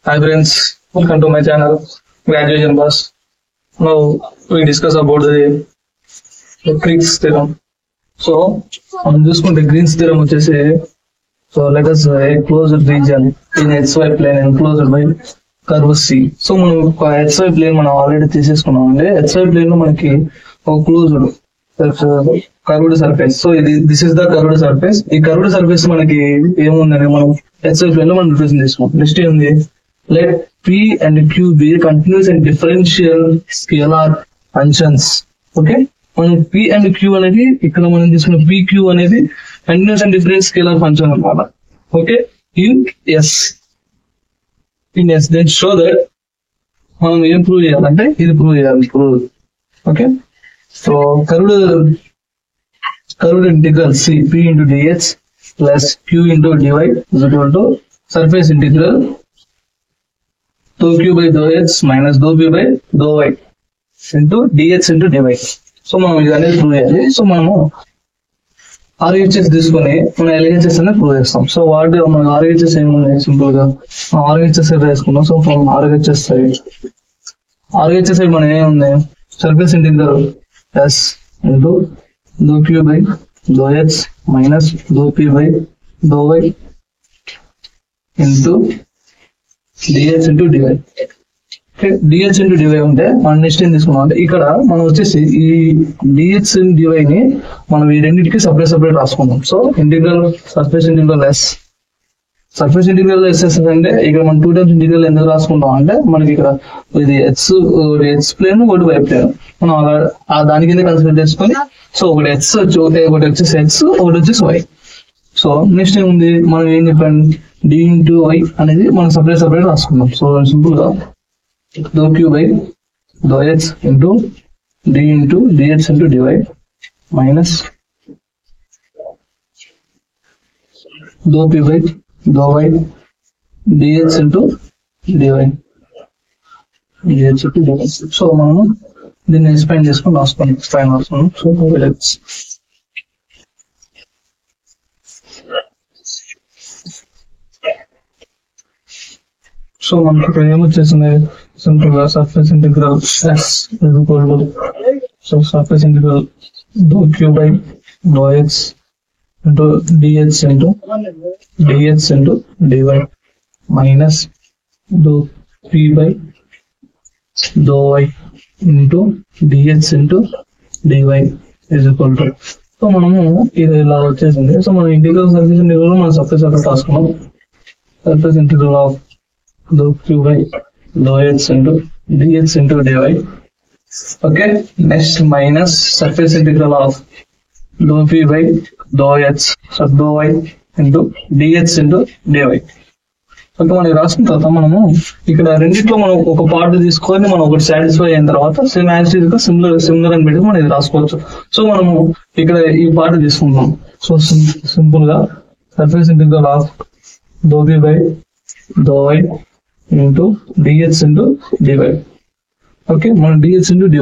Hi friends, welcome to my channel Graduation Bus. Now we discuss about the Green's theorem. So on this one, the Green's theorem which is so let us a closed region in xy plane enclosed by curve C. So మనం xy plane మనం already తీసేసుకున్నాం అండి. xy plane లో మనకి ఒక closed curved surface. So ఇది this is the curved surface. ఈ curved surface మనకి ఏముందని మనం xy plane లో మనం రిప్రజెంట్ చేసుకున్నాం. నెక్స్ట్ ఏంది, let P and Q be continuous and differential scalar functions. Okay, మనం P and Q అనేది ఇక్కడ మనం తీసుకున్న PQ అనేది continuous and different scalar function అన్నమాట. Okay, in S then show that మనం ఏం ప్రూవ్ చేయాలంటే ఇది ప్రూవ్ చేయాలి. Okay, so curved integral C P into dx plus Q into dy is equal to surface integral dou Q by dou x minus dou P by dou y into dx into dy. So మనం ఇది అనేది prove చేయాలి. So మనము RHS తీసుకొని మనం LHS అనేది prove చేస్తాం. So వాటి మన RHS ఏముంది, సింపుల్ గా RHS వేసుకున్నాం. సో ఫ్రమ్ RHS సైడ్ మనం ఏముంది, surface integral S into dou Q by dou x minus dou P by dou y into dx into dy. dx into dy ఉంటే మనం నెక్స్ట్ ఏం తీసుకున్నాం అంటే ఇక్కడ మనం వచ్చేసి ఈ dx and dy ని మనం ఈ రెండింటికి సపరేట్ రాసుకుందాం. So integral surface integral S అంటే ఇక్కడ మనం 2 టైమ్స్ ఇంటిగ్రల్ ఎందుకు రాసుకుంటాం అంటే మనకి ఇక్కడ ఇది ఎక్స్ ప్లేన్ ఒకటి వై ప్లేన్ మనం అలా దాని కింద కన్సిడర్ చేసుకొని, సో ఒకటి ఎక్స్ ఒకటి వచ్చేసి ఎక్స్ ఒకటి వచ్చేసి వై. సో నెక్స్ట్ ఏముంది, మనం ఏం చెప్పండి డి ఇంటూ వై అనేది మనం సపరేట్ రాసుకుందాం. సో సింపుల్ గా dou Q by dou x into d into dx into dy minus dou P by dou y dx into dy. So మనము దీన్ని ఎక్స్పాండ్ చేసుకొని రాసుకున్నాం. సో లెట్స్ సో మనకి ఇక్కడ ఏమొచ్చేసింది, సింపుల్ గా surface integral S is equal to so surface integral dou Q by dou x into dx into dy minus dou P by dou y into dx into dy is equal to. So మనము ఇది ఇలా వచ్చేసింది. So మనం integral surface integral మనం separate రాసుకున్నాం. Surface integral of dou Q by dou x into dx into dy. Okay, next minus surface integral of dou P by dou x so dou y into dx into dy. Okay, మనకి రాసుకున్న తర్వాత మనము ఇక్కడ రెండిట్లో మనం ఒక part తీసుకొని మనం ఒకటి సాటిస్ఫై అయిన తర్వాత సిమిలర్ అని పెట్టి మనం ఇది రాసుకోవచ్చు. సో మనము ఇక్కడ ఈ పార్ట్ తీసుకుంటాం. సో సింపుల్ గా surface integral of dou P by dou y into dx into dy. Okay, మనం dx into dy.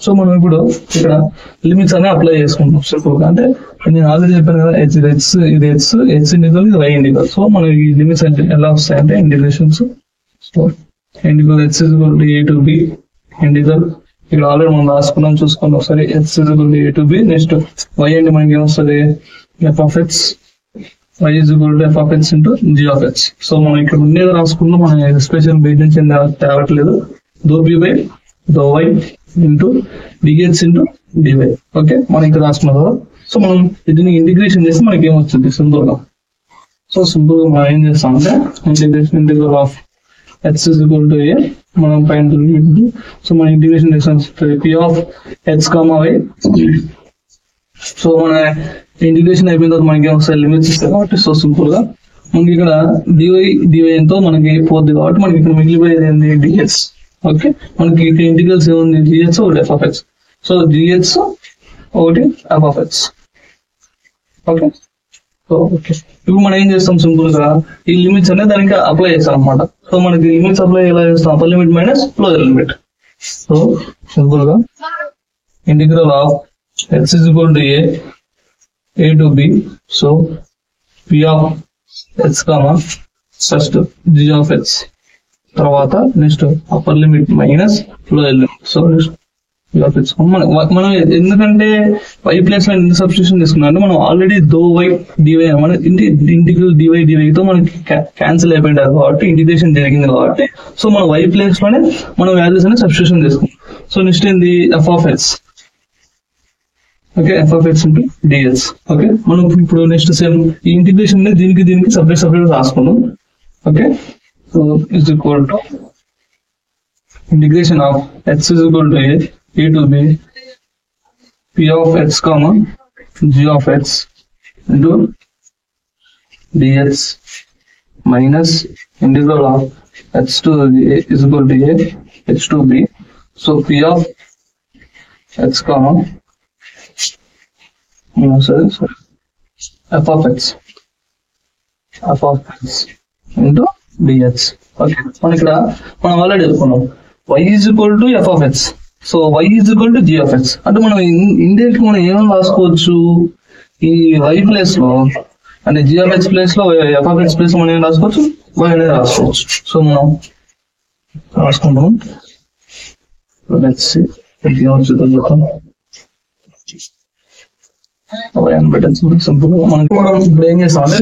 సో మనం ఇప్పుడు ఇక్కడ లిమిట్స్ అనే అప్లై చేసుకుంటాం. సింపుల్ గా అంటే నేను ఆల్రెడీ చెప్పాను కదా, ఇది x ఇంటిగ్రల్ ఇది y ఇంటిగ్రల్. సో మనం ఈ లిమిట్స్ అంటే ఎలా వస్తాయంటే integrations. So integral x is equal to a to b integral ఇక్కడ ఆల్రెడీ మనం రాసుకున్నాం, చూసుకున్నాం ఒకసారి. x is equal to a to b. Next y అంటే మనకి ఏమొస్తుంది, f of x y is equal to f of x into g of x. So మనం ఇక్కడ ఉండేది రాసుకుందాం, మనం స్పెషల్ బయట నుంచి తేవట్లేదు. dou P by dou y into dx into dy. Okay, మనం ఇక్కడ రాసుకున్నాం కదా. సో మనం దీన్ని ఇంటిగ్రేషన్ చేస్తే మనకి ఏమొస్తుంది సింపుల్ గా. సో సింపుల్ గా మనం ఏం చేస్తామంటే integration of x is equal to a మనం పైన సో మనం ఇంటిగ్రేషన్ చేస్తాం p of x, y. So మన ఇంటిగ్రేషన్ అయిపోయిన తర్వాత మనకి ఒకసారి లిమిట్స్ ఇస్తాయి కాబట్టి సో సింపుల్ గా మనకి ఇక్కడ dy ఎంతో మనకి పోద్ది కాబట్టి మనకి ఇక్కడ మిగిలిపోయేది ఏంటి dx. ఓకే, మనకి ఇక్కడ ఇంటిగ్రల్స్ ఏముంది, dx ఒకటి f of x. So dx ఒకటి f of x. Okay, so okay ఇప్పుడు మనం ఏం చేస్తాం, సింపుల్ గా ఈ లిమిట్స్ అనేది దానికి అప్లై చేస్తాం అనమాట. సో మనకి లిమిట్స్ అప్లై ఎలా చేస్తాం, upper limit minus lower limit. So simple గా integral of x is equal to a to b. So p of x comma first g of x తర్వాత next upper limit minus lower limit. So ఇలా తెచ్చుకోండి. మనం ఎందుకంటే y place లో ఎందుకు substitution తీసుకున్నాం అంటే మనం ఆల్రెడీ దో వై డివై మన ఇంటిగ్రల్ డివై తో మనకి క్యాన్సిల్ అయిపోయింది కాబట్టి ఇంటిగ్రేషన్ జరిగింది కాబట్టి సో మనం y ప్లేస్ లోనే మనం వాల్యూస్ అనేది సబ్స్టిట్యూషన్ తీసుకున్నాం. సో నెక్స్ట్ ఏంది f of x. Okay, f of x into dx. Okay, మనం ఇప్పుడు నెక్స్ట్ సేమ్ ఈ ఇంటిగ్రేషన్ దీనికి సపరేట్ రాసుకున్నాం. Okay, so is equal to integration of x is equal to a to b p of x comma g of x into dx minus integral of x to a is equal to a x to b. So p of x comma f of x into dx. Okay, మనం already చెప్పుకున్నాం y is equal to f of x. So y is equal to g of x అంటే మనం ఇండియాకి మనం ఏమని రాసుకోవచ్చు, ఈ y place లో అంటే g of x ప్లేస్ లో f of x ప్లేస్ లో మనం ఏం రాసుకోవచ్చు, y అనేది రాసుకోవచ్చు. సో మనం రాసుకుంటాం. సింపుల్ మనం ఇప్పుడు ఏం చేస్తాం అంటే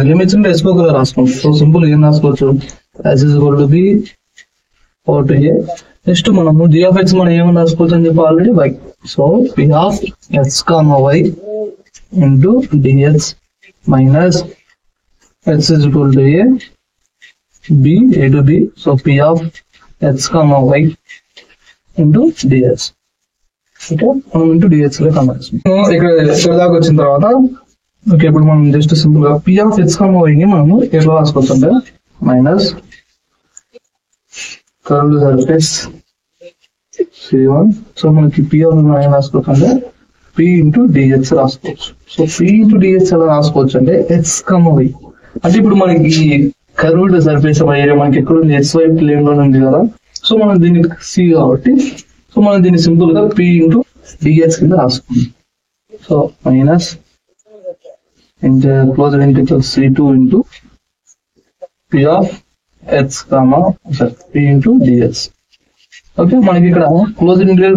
లిమిట్స్ రెసిప్రోకల్ గా రాసుకుంటాం. సో సింపుల్ ఏం రాసుకోవచ్చు, as is equal to b over to a. Next మనము g of x మనం ఏమని రాసుకోవచ్చు అని చెప్పి already y. So p of x comma y into dx minus x is equal to a to b. So p of x comma y into dx. Okay, మనం into dx లో convert ఇక్కడ దాకా వచ్చిన తర్వాత ఓకే ఇప్పుడు మనం just simple గా p of x comma y ని మనము ఎట్లా రాసుకోవచ్చు అంటే minus curved surface C1. So మనకి p of ఏం రాసుకోవచ్చు అంటే p ఇంటూ dx రాసుకోవచ్చు. సో p ఇంటూ dx ఎలా రాసుకోవచ్చు అంటే x comma y అంటే ఇప్పుడు మనకి కర్వ్డ్ సర్ఫేస్ ఏరియా మనకి ఎక్కడ ఉంది, xy ప్లేన్ లో ఉంది కదా. సో మనం దీన్ని c కాబట్టి సో మనం దీన్ని సింపుల్ గా p ఇంటూ dx కింద రాసుకుందాం. So minus closed integral C2 into p of x comma p into dx. Okay, మనకి ఇక్కడ క్లోజ్డ్ ఇంటిగ్రల్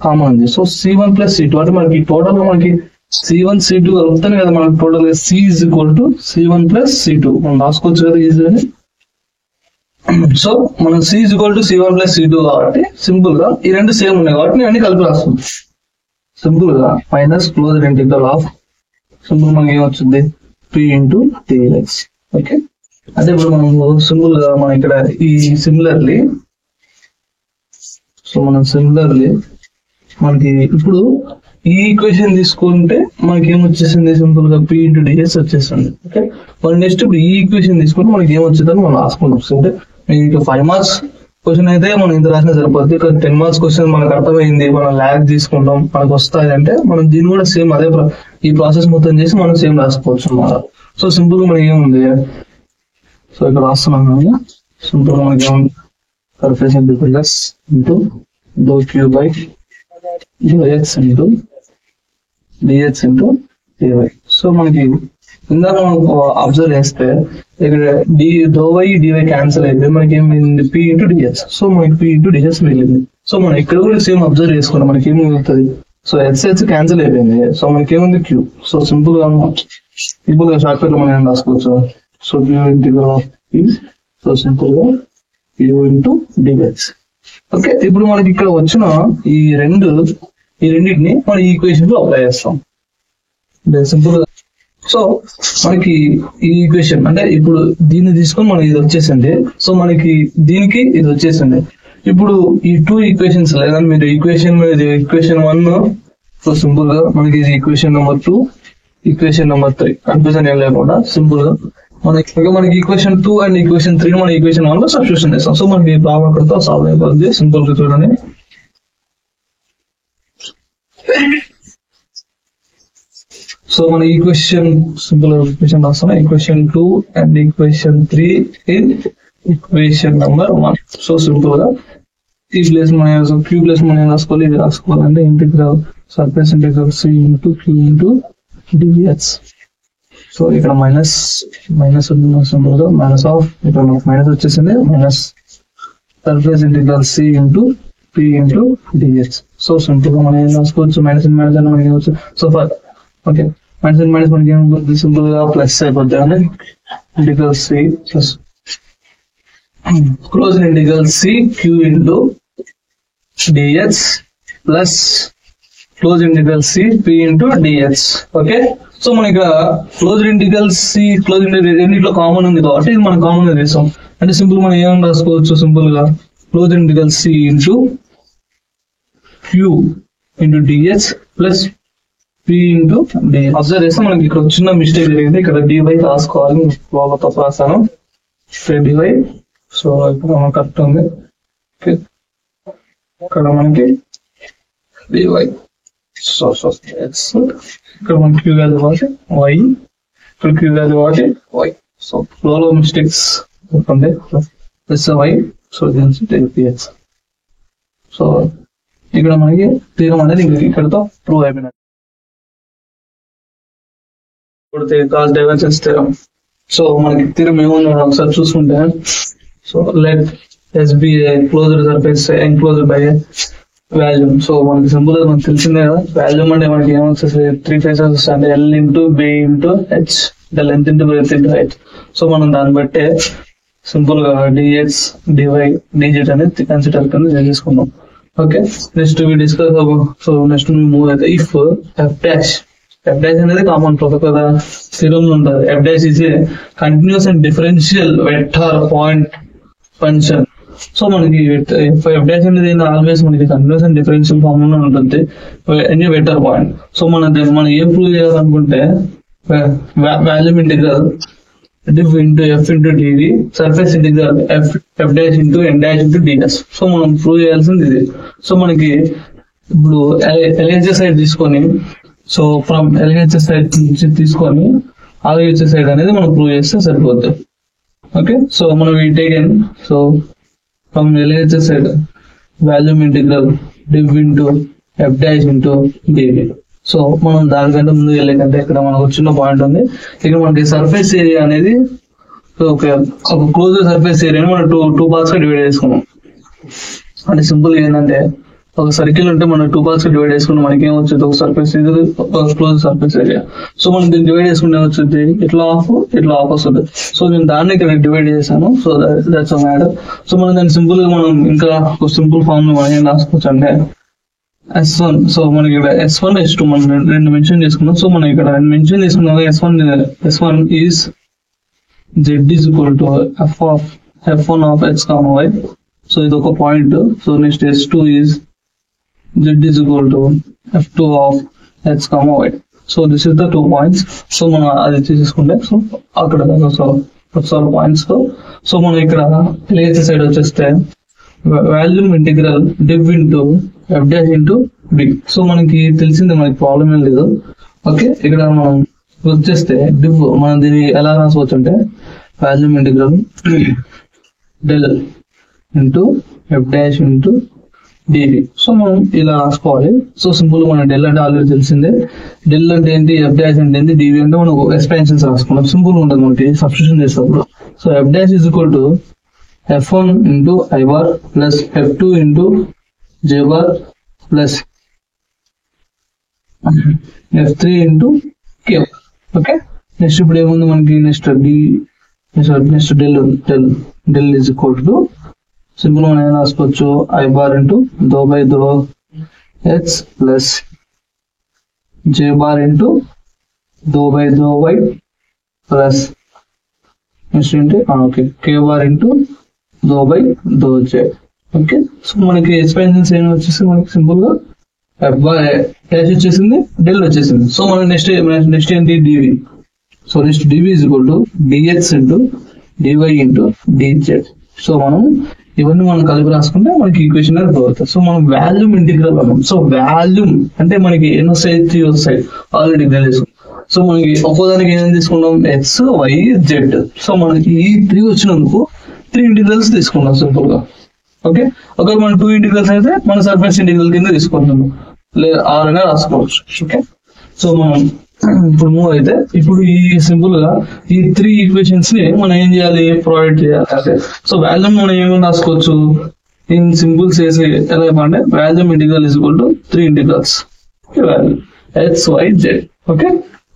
కామన్ ఉంది. సో C1 ప్లస్ C2 అంటే మనకి టోటల్ గా మనకి C1 C2 కలుపుతాను కదా మనకి టోటల్ గా C is equal to C1 plus C2 మనం రాసుకోవచ్చు కదా ఈజీగా. సో మనం C is equal to C1 plus C2 కాబట్టి సింపుల్ గా ఈ రెండు సేమ్ ఉన్నాయి కాబట్టి నేను అన్ని కలిపి రాస్తాను. సింపుల్ గా minus closed integral of simple మనకి ఏమొచ్చింది p ఇంటూ dx. ఓకే, అదే ఇప్పుడు మనం సింపుల్ గా మనం ఇక్కడ ఈ సిమిలర్లీ మనకి ఇప్పుడు ఈ ఈక్వేషన్ తీసుకుంటే మనకి ఏమొచ్చేసింది సింపుల్ గా p ఇంటూ dx వచ్చేసింది. ఓకే, మనం నెక్స్ట్ ఇప్పుడు ఈ ఈక్వేషన్ తీసుకుంటే మనకి ఏమొచ్చిందని మనం రాసుకుంటాం. అంటే మీకు 5 మార్క్స్ క్వశ్చన్ అయితే మనం ఇంత రాసినా సరిపోతుంది. ఇక్కడ 10 మార్క్స్ క్వశ్చన్ మనకు అర్థమైంది, మనం ల్యాగ్ తీసుకుంటాం, మనకు వస్తాయి అంటే మనం దీన్ని కూడా సేమ్ అదే ఈ ప్రాసెస్ మొత్తం చేసి మనం సేమ్ రాసుకోవచ్చు అన్నమాట. సో సింపుల్ గా మనకి ఏముంది, సో ఇక్కడ రాస్తున్నాం కదా సింపుల్ గా మనకి ఏముంది surface integral into dou q by dx into dx into dy. So మనకి ఇందాక మనం అబ్జర్వ్ చేస్తే ఇక్కడ dou y dy క్యాన్సిల్ అయితే మనకి ఏమైంది p ఇంటూ dx. సో మనకి p ఇంటూ dx మిగిలింది. సో మనం ఇక్కడ కూడా సేమ్ అబ్జర్వ్ చేసుకున్నాం మనకి ఏమి మిగులుతుంది, సో h క్యాన్సిల్ అయిపోయింది. సో మనకి ఏముంది q. సో సింపుల్ గా షార్ట్ కట్ లో మనం ఏం రాసుకోవచ్చు, so q integral of p. So simple గా q ఇంటూ dx. ఓకే, ఇప్పుడు మనకి ఇక్కడ వచ్చిన ఈ రెండింటిని మనం ఈక్వేషన్ లో అప్లై చేస్తాం. సింపుల్ గా సో మనకి ఈ ఈక్వేషన్ అంటే ఇప్పుడు దీన్ని తీసుకొని మనకి ఇది వచ్చేసింది. సో మనకి దీనికి ఇది వచ్చేసింది. ఇప్పుడు ఈ 2 ఈక్వేషన్స్ లేదా మీరు ఈక్వేషన్ 1 సో సింపుల్ గా మనకి ఇది equation number 2 equation number 3 confusion ఏం లేకుండా సింపుల్ గా మనకి ఈక్వేషన్ 2 అండ్ ఈక్వేషన్ 3 మన ఈక్వేషన్ 1 లో సబ్స్టిట్యూషన్ చేస్తాం. సో మనకి ప్రాబ్లం అక్కడతో సాల్వ్ అయిపోతుంది. సింపుల్ గా చూడండి. సో మన ఈక్వేషన్ సింపుల్ ఈక్వేషన్ రాస్తాం, equation 2 and equation 3 in equation number 1. So simple గా ఈ ప్లేస్ మనం క్యూ ప్లేస్ మనం రాసుకోవాలి, ఇది రాసుకోవాలంటే integral surface integral c into q into dx. So ఇక్కడ మైనస్ సింపుల్ గా మైనస్ ఆఫ్ ఇక్కడ మనకు మైనస్ వచ్చేసింది minus surface integral C into P into DX. So simple గా మనం ఏం రాసుకోవచ్చు, మైనస్ ఇన్ మైనస్ అని మనకి ఏమవచ్చు. So for okay minus in minus మనకి ఏమవుతుంది, సింపుల్ గా ప్లస్ అయిపోతుంది అంటే integral C plus close integral C Q into dx plus close integral C P into dx. Okay so మన ఇక్కడ close integral C close integral రెండింటిలో common ఉంది కాబట్టి ఇది మనం కామన్ గా చేస్తాం. అంటే సింపుల్ మనం ఏమని రాసుకోవచ్చు, సింపుల్ గా close integral C into Q into dx plus P into dx. Observe చేస్తే మనకి ఇక్కడ చిన్న మిస్టేక్ జరిగింది, ఇక్కడ డివై రాసుకోవాలి, వాళ్ళ తప్పు రాస్తాను డివై. సో ఇక్కడ మనకు కరెక్ట్ ఉంది. ఓకే ఇక్కడ మనకి డివై ఇక్కడ మనకి క్యూ వాల్యూ కాబట్టి వై, ఇక్కడ క్యూ వాల్యూ కాబట్టి వై. సో ఫ్లోలో మిస్టేక్స్ ఉంటుంది plus y. So dx. So ఇక్కడ మనకి థీరం అనేది ఇక్కడతో ప్రూవ్ అయిపోయినట్టు. Gauss divergence theorem. సో మనకి థీరం ఏముంది ఒకసారి చూసుకుంటే, so let S be closed surface enclosed by volume. So మనకి సింపుల్ గా మనకు తెలిసిందే కదా, వాల్యూమ్ అంటే మనకి ఏమొచ్చేసి 3 ఫేసెస్ వస్తాయి, L into B into H, length into breadth into height. So మనం దాన్ని బట్టే సింపుల్ గా డిఎక్స్ డివై డిజెట్ అనేది కన్సిడర్ కింద చేసుకున్నాం. Okay next we discuss. So next move అయితే ఇఫ్ ఎఫ్ డాష్ అనేది కామన్ ప్రొఫెసర్ కదా స్థిరంలో ఉంటుంది. F dash is a continuous and differential vector point function. So మనకి ఎఫ్ డాష్ అనేది ఆల్వేస్ మనకి కంటిన్యూస్ అండ్ డిఫరెన్షియల్ ఫార్మ్ లో ఉంటుంది ఎనీ వెక్టర్ పాయింట్. సో మనం ఏం ప్రూవ్ చేయాలనుకుంటే volume integral div into f into dv surface integral f dash into n dash into ds. So మనం prove చేయాల్సింది ఇది. సో మనకి ఇప్పుడు LHS సైడ్ తీసుకొని, సో ఫ్రమ్ LHS సైడ్ నుంచి తీసుకొని RHS సైడ్ అనేది మనం ప్రూవ్ చేస్తే సరిపోద్ది. ఓకే సో మనం ఈ taken, so from LHS side volume integral div into f dash into dv. So మనం దానికంటే ముందు వెళ్ళేకంటే ఇక్కడ మనకు చిన్న పాయింట్ ఉంది. ఇక్కడ మనకి సర్ఫేస్ ఏరియా అనేది ఒక క్లోజ్ సర్ఫేస్ ఏరియాని మనం టూ పార్ట్స్ గా డివైడ్ చేసుకున్నాం. అంటే సింపుల్ ఏంటంటే ఒక సర్కిల్ ఉంటే మనం 2 పార్ట్స్ గా డివైడ్ చేసుకున్నాం, మనకి ఏమొచ్చింది ఒక surface close surface area. So మనం దీన్ని డివైడ్ చేసుకుంటే ఏమొచ్చింది, ఇట్లా ఆఫ్ వస్తుంది. సో నేను దాన్ని ఇక్కడ డివైడ్ చేశాను. So that's matter. సో మనం దాన్ని సింపుల్ గా మనం ఇంకా ఒక సింపుల్ ఫామ్ లో మనం ఏం రాసుకోవచ్చు అంటే S1. సో మనకి ఇక్కడ S1 S2 మనం రెండు మెన్షన్ చేసుకున్నాం. సో మనం ఇక్కడ మెన్షన్ చేసుకున్నాం S1 is Z is equal to F1 of X, Y. So ఇది ఒక point. So next S2 is Z is equal to F2 of X, Y. So this is the 2 points. So మనం అది తీసుకుంటే so అక్కడ points. So మనం ఇక్కడ LHS side వచ్చేస్తే volume integral div into f dash into b. So మనకి తెలిసింది, మనకి ప్రాబ్లం ఏం లేదు. ఓకే ఇక్కడ మనం వచ్చేస్తే div మనం దీన్ని ఎలా రాసుకోవచ్చు అంటే volume integral del into f dash into dv. So మనం ఇలా రాసుకోవాలి. సో సింపుల్ మన డెల్ అంటే ఆల్రెడీ తెలిసిందే. డెల్ అంటే ఏంటి, ఎఫ్ డాష్ అంటే ఏంటి, డివి అంటే మనం ఎక్స్పాన్షన్స్ రాసుకున్నాం. సింపుల్ ఉంటుంది మనకి సబ్స్టిట్యూషన్ చేసినప్పుడు. So F dash is equal to f1 into I bar plus f2 into J bar plus f3 into K. Okay. Next ఇప్పుడు ఏముంది మనకి, next del is equal to simple మనం ఏం రాసుకోవచ్చు, I bar into దో by దో x plus J bar into దో by దో y ప్లస్ నెక్స్ట్ ఏంటి ఓకే K bar into దో బై దో జే. ఓకే సో మనకి ఎక్స్పాన్షన్స్ ఏమి వచ్చేసి మనకి సింపుల్ గా ఎఫ్ బార్ డాష్ వచ్చేసింది, డెల్ వచ్చేసింది. సో మనం నెక్స్ట్ ఏంటి div. So next div is equal to dx into dy into dz. So మనం ఇవన్నీ మనం కలిపి రాసుకుంటే మనకి ఈక్వేషన్ అనేది అవుతుంది. సో మనం వాల్యూమ్ ఇంటిగ్రల్ అన్నాం. సో వాల్యూమ్ అంటే మనకి ఎన్ని వస్తాయి, 3 వస్తాయి ఆల్రెడీ ఇంటిగ్రల్ చేసుకున్నాం. సో మనకి ఒక్కోదానికి ఏం తీసుకున్నాం, ఎక్స్ వై జెడ్. సో మనకి ఈ 3 వచ్చినందుకు 3 ఇంటిగ్రల్స్ తీసుకున్నాం సింపుల్ గా. ఓకే ఒకవేళ మనం 2 ఇంటిగ్రల్స్ అయితే మన సర్ఫేస్ ఇంటిగ్రల్ కింద తీసుకుంటున్నాం, లేదా ఆర్ అనే రాసుకోవచ్చు. ఓకే సో మనం ఇప్పుడు మూవ్ అయితే ఇప్పుడు ఈ సింపుల్ గా ఈ 3 ఈక్వేషన్స్ ని మనం ఏం చేయాలి, ప్రొవైడ్ చేయాలి. సో వాల్యూమ్ మనం ఏమేమి రాసుకోవచ్చు, ఇన్ సింపుల్స్ వేసి ఎలా అంటే volume integral is equal to 3 integrals value x y z. Okay,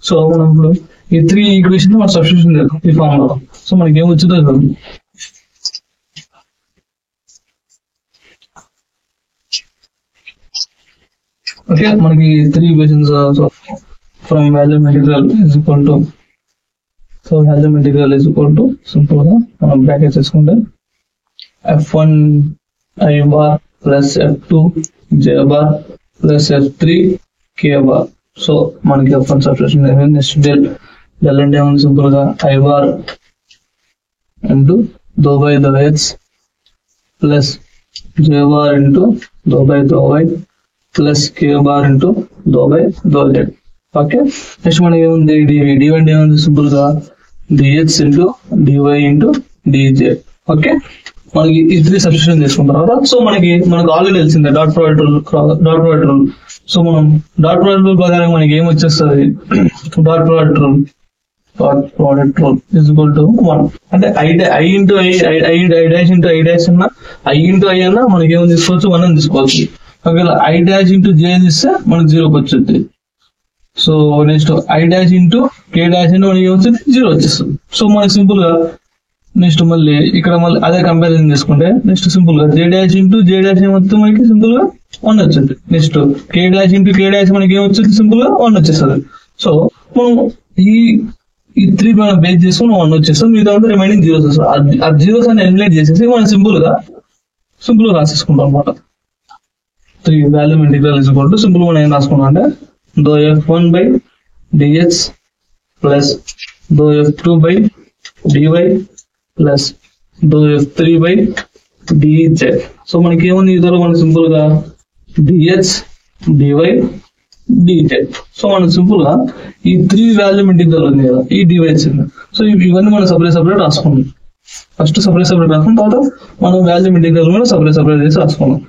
so మనం ఇప్పుడు ఈ 3 ఈక్వేషన్ మనం సబ్స్టిట్యూషన్ చేద్దాం ఈ ఫార్ములా. సో మనకి ఏం వచ్చిందో చూద్దాం. ఓకే, మనకి 3 equations from volume integral is equal to, so volume integral is equal to simple గా మనం బ్రాకెట్ చేసుకుంటే f1 i bar plus f2 j bar plus f3 k bar. So మనకి f1 సబ్స్టిట్యూషన్ నెక్స్ట్ డెల్ అంటే ఏముంది, simple గా i bar into దో by దో x plus j bar into దో బై దో y plus k bar into దో by దో z. ఓకే, నెక్స్ట్ మనకి ఏముంది, dy అంటే ఏముంది, సింపుల్ గా dx into dy into dz. Okay, మనకి ఈ 3 సబ్స్టిట్యూషన్ చేసుకున్న తర్వాత సో మనకు ఆల్రెడీ తెలిసిందే డాట్ ప్రొడక్ట్ రూల్. సో మనం డాట్ ప్రొడక్ట్ రూల్ ప్రకారం మనకి ఏం వచ్చేస్తుంది, dot product rule is equal to 1. అంటే i into i dash into i dash అన్నా i ఇంటూ i అన్నా మనకి ఏమని తీసుకోవచ్చు, 1 అని తీసుకోవచ్చు. ఒకవేళ i డాష్ ఇంటూ j తీస్తే మనకి 0 వచ్చింది. So next i dash into k dash అంటే మనకి ఏమొచ్చింది, 0 వచ్చేస్తుంది. సో మనకి సింపుల్ గా నెక్స్ట్ మళ్ళీ ఇక్కడ మళ్ళీ అదే కంపారిజన్ చేసుకుంటే నెక్స్ట్ సింపుల్ గా j dash into j dash ఏమొస్తుంది, మనకి సింపుల్ గా 1 వచ్చింది. Next k dash into k dash మనకి ఏమొచ్చింది, సింపుల్ గా 1 వచ్చేస్తుంది. సో మనం ఈ 3 మనం బేస్ చేసుకుని 1 వచ్చేస్తాం, మిగతా రిమైనింగ్ జీరోస్ వస్తుంది. ఆ జీరోస్ అని ఎలిమినేట్ చేసేసి మనం సింపుల్ గా రాసేసుకుంటాం అనమాట. 3 volume integral is equal to simple మనం ఏం రాసుకున్నాం అంటే దో f1 బై dx ప్లస్ దో f2 బై dy ప్లస్ దో f3 బై dz. సో మనకి ఏముంది ఇదిలో మనం సింపుల్ గా dx dy dz. సో మనం సింపుల్ గా ఈ 3 వాల్యూమ్ ఇంటిగ్రల్ ఉంది కదా, ఈ డివైస్ సో ఇవన్నీ మనం సపరేట్ రాసుకున్నాం. ఫస్ట్ సపరేట్ రాసుకున్న తర్వాత మనం వాల్యూమ్ ఇంటిగ్రల్ కూడా సపరేట్ చేసి రాసుకున్నాం.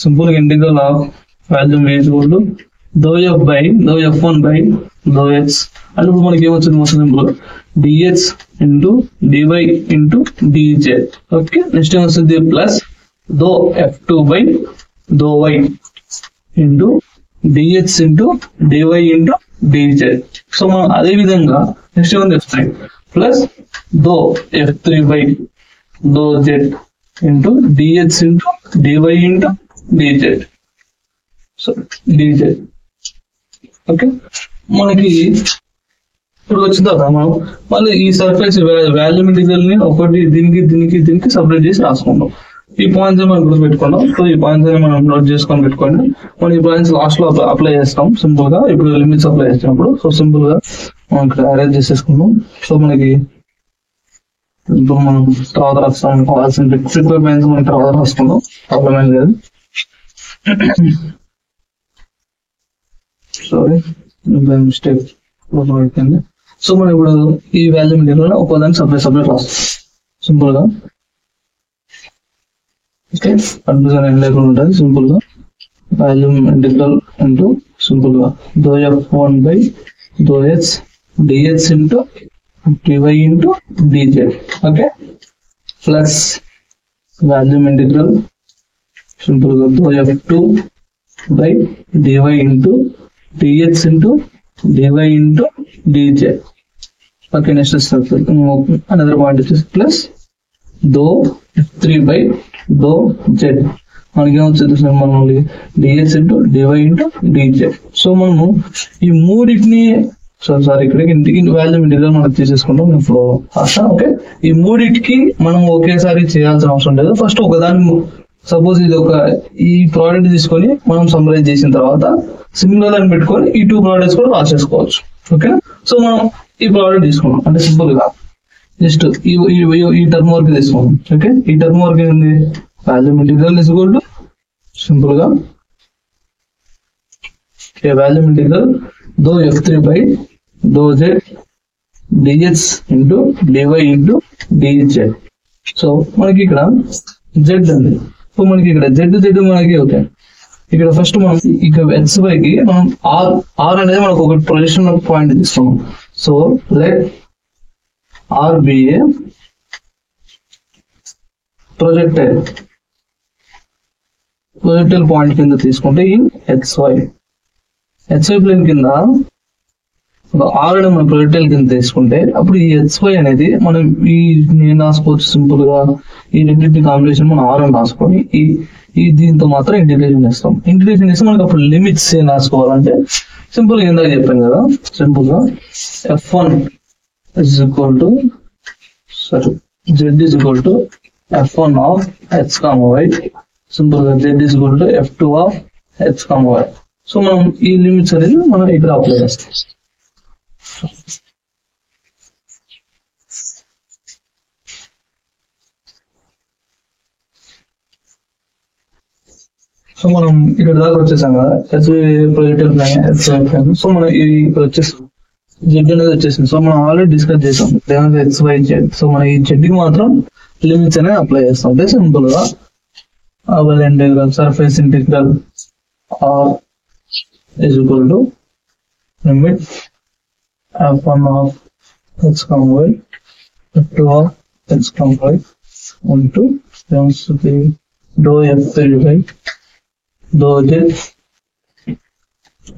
సింపుల్ గా integral of volume is equal to దో f బై దో f1 బై దో x. అంటే ఇప్పుడు మనకి ఏమొచ్చింది, మొత్తం simple dx into dy into dz. Okay, next ఏమొస్తుంది ప్లస్ దో f2 బై దో y into dx into dy into dz. So మనం అదే విధంగా నెక్స్ట్ ఏమని f3 ప్లస్ దో f3 బై దో z into dx into dy into dz. So dz. Okay, మనకి ఇప్పుడు వచ్చిన తర్వాత మనం మళ్ళీ ఈ సర్ఫేస్ వాల్యూమ్ ఇంటిగ్రల్ ని ఒకటి దీనికి సపరేట్ చేసి రాసుకుంటాం. ఈ పాయింట్స్ మనం గుర్తుపెట్టుకున్నాం. సో ఈ పాయింట్స్ మనం నోట్ చేసుకొని పెట్టుకోండి. మనం ఈ పాయింట్స్ లాస్ట్ లో అప్లై చేస్తాం సింపుల్ గా. ఇప్పుడు లిమిట్స్ అప్లై చేసినప్పుడు సో సింపుల్ గా మనం ఇక్కడ అరేంజ్ చేసేసుకుందాం. సో మనకి ఇప్పుడు మనం తర్వాత రాస్తాం, కావాల్సిన ప్రిపేర్ పాయింట్స్ మనం తర్వాత రాసుకుందాం, ప్రాబ్లం ఏం లేదు. సారీ మిస్టేక్ అయిపోయింది. సో మనం ఇప్పుడు ఈ వాల్యూమ్ ఇంటిగ్రల్ ఒక్కోదాన్ని సపరేట్ రాస్తాం సింపుల్ గా. ఓకే, కన్ఫ్యూజన్ ఏం లేకుండా ఉంటుంది. సింపుల్ గా వాల్యూమ్ ఇంటిగ్రల్ ఇంటూ సింపుల్ గా దో f1 బై దో x dx into dy into dz. Okay, plus volume integral simple గా దో f2 by dy into dx into dy into dz. Okay, next another point వచ్చేసి plus దో f3 by దో z. మనకి ఏమొచ్చింది మనకి dx into dy into dz. So మనము ఈ మూడింటిని సారీ ఇక్కడ ఇంటికి వాల్యూమ్ ఇంటిగ్రల్ మనం తీసేసుకుంటాం ఇప్పుడు. ఓకే, ఈ మూడింటికి మనం ఒకేసారి చేయాల్సిన అవసరం లేదు. ఫస్ట్ ఒకదాన్ని సపోజ్ ఇది ఈ ప్రోడక్ట్ తీసుకొని మనం సమ్మరైజ్ చేసిన తర్వాత సిమిలర్ అని పెట్టుకొని ఈ 2 ప్రోడక్ట్స్ కూడా రాసేసుకోవచ్చు. ఓకే, సో మనం ఈ ప్రోడక్ట్ తీసుకున్నాం అంటే సింపుల్ గా జస్ట్ ఈ టర్మ్ వర్క్ తీసుకున్నాం. ఓకే, ఈ టర్మ్ వర్క్ ఏంది, volume integral is equal to simple గా వాల్యూమ్ ఇంటిగ్రల్ దో f3 బై దో z dx into dy into dz. So మనకి ఇక్కడ z ఉంది. సో మనకి ఇక్కడ z మనకి ఓకే ఇక్కడ ఫస్ట్ మనం ఇక xy కి మనం r అనేది మనకు ఒక ప్రొజెక్షన్ పాయింట్ తీసుకున్నాం. So let r be a projectile point కింద తీసుకుంటే ఈ xy ప్లేన్ కింద r అనేది మనం ప్రొజెక్టైల్ కింద తీసుకుంటే అప్పుడు ఈ xy అనేది మనం నేను రాసుకోవచ్చు సింపుల్ గా ఈ రెండింటి కాంబినేషన్ మనం r అని రాసుకొని ఈ దీంతో మాత్రం ఇంటిగ్రేషన్ చేస్తాం. ఇంటిగ్రేషన్ చేస్తే మనకి అప్పుడు లిమిట్స్ ఏం రాసుకోవాలంటే సింపుల్ గా ఇందాక చెప్పాను కదా, సింపుల్ గా f1 is equal to z is equal to f1 of x comma y, simple గా z is equal to f2 of x comma y. So మనం ఈ లిమిట్స్ అనేది మనం ఇక్కడ అప్లై చేస్తాం. సో మనం ఇక్కడ దాకా వచ్చేసాం కదా, ప్రొజెక్టర్ ప్లాన్. సో మనం ఇక్కడ వచ్చేసాం, జెడ్ అనేది వచ్చేసింది. సో మనం ఆల్రెడీ డిస్కస్ చేసాం XY Z. సో మనం ఈ జెడ్ కి మాత్రం లిమిట్స్ అనేది అప్లై చేస్తాం. అంటే సింపుల్ గా అవల్ integral surface integral r is equal to limit f1 of x comma y, f2 of x comma y into dou f3 by dou z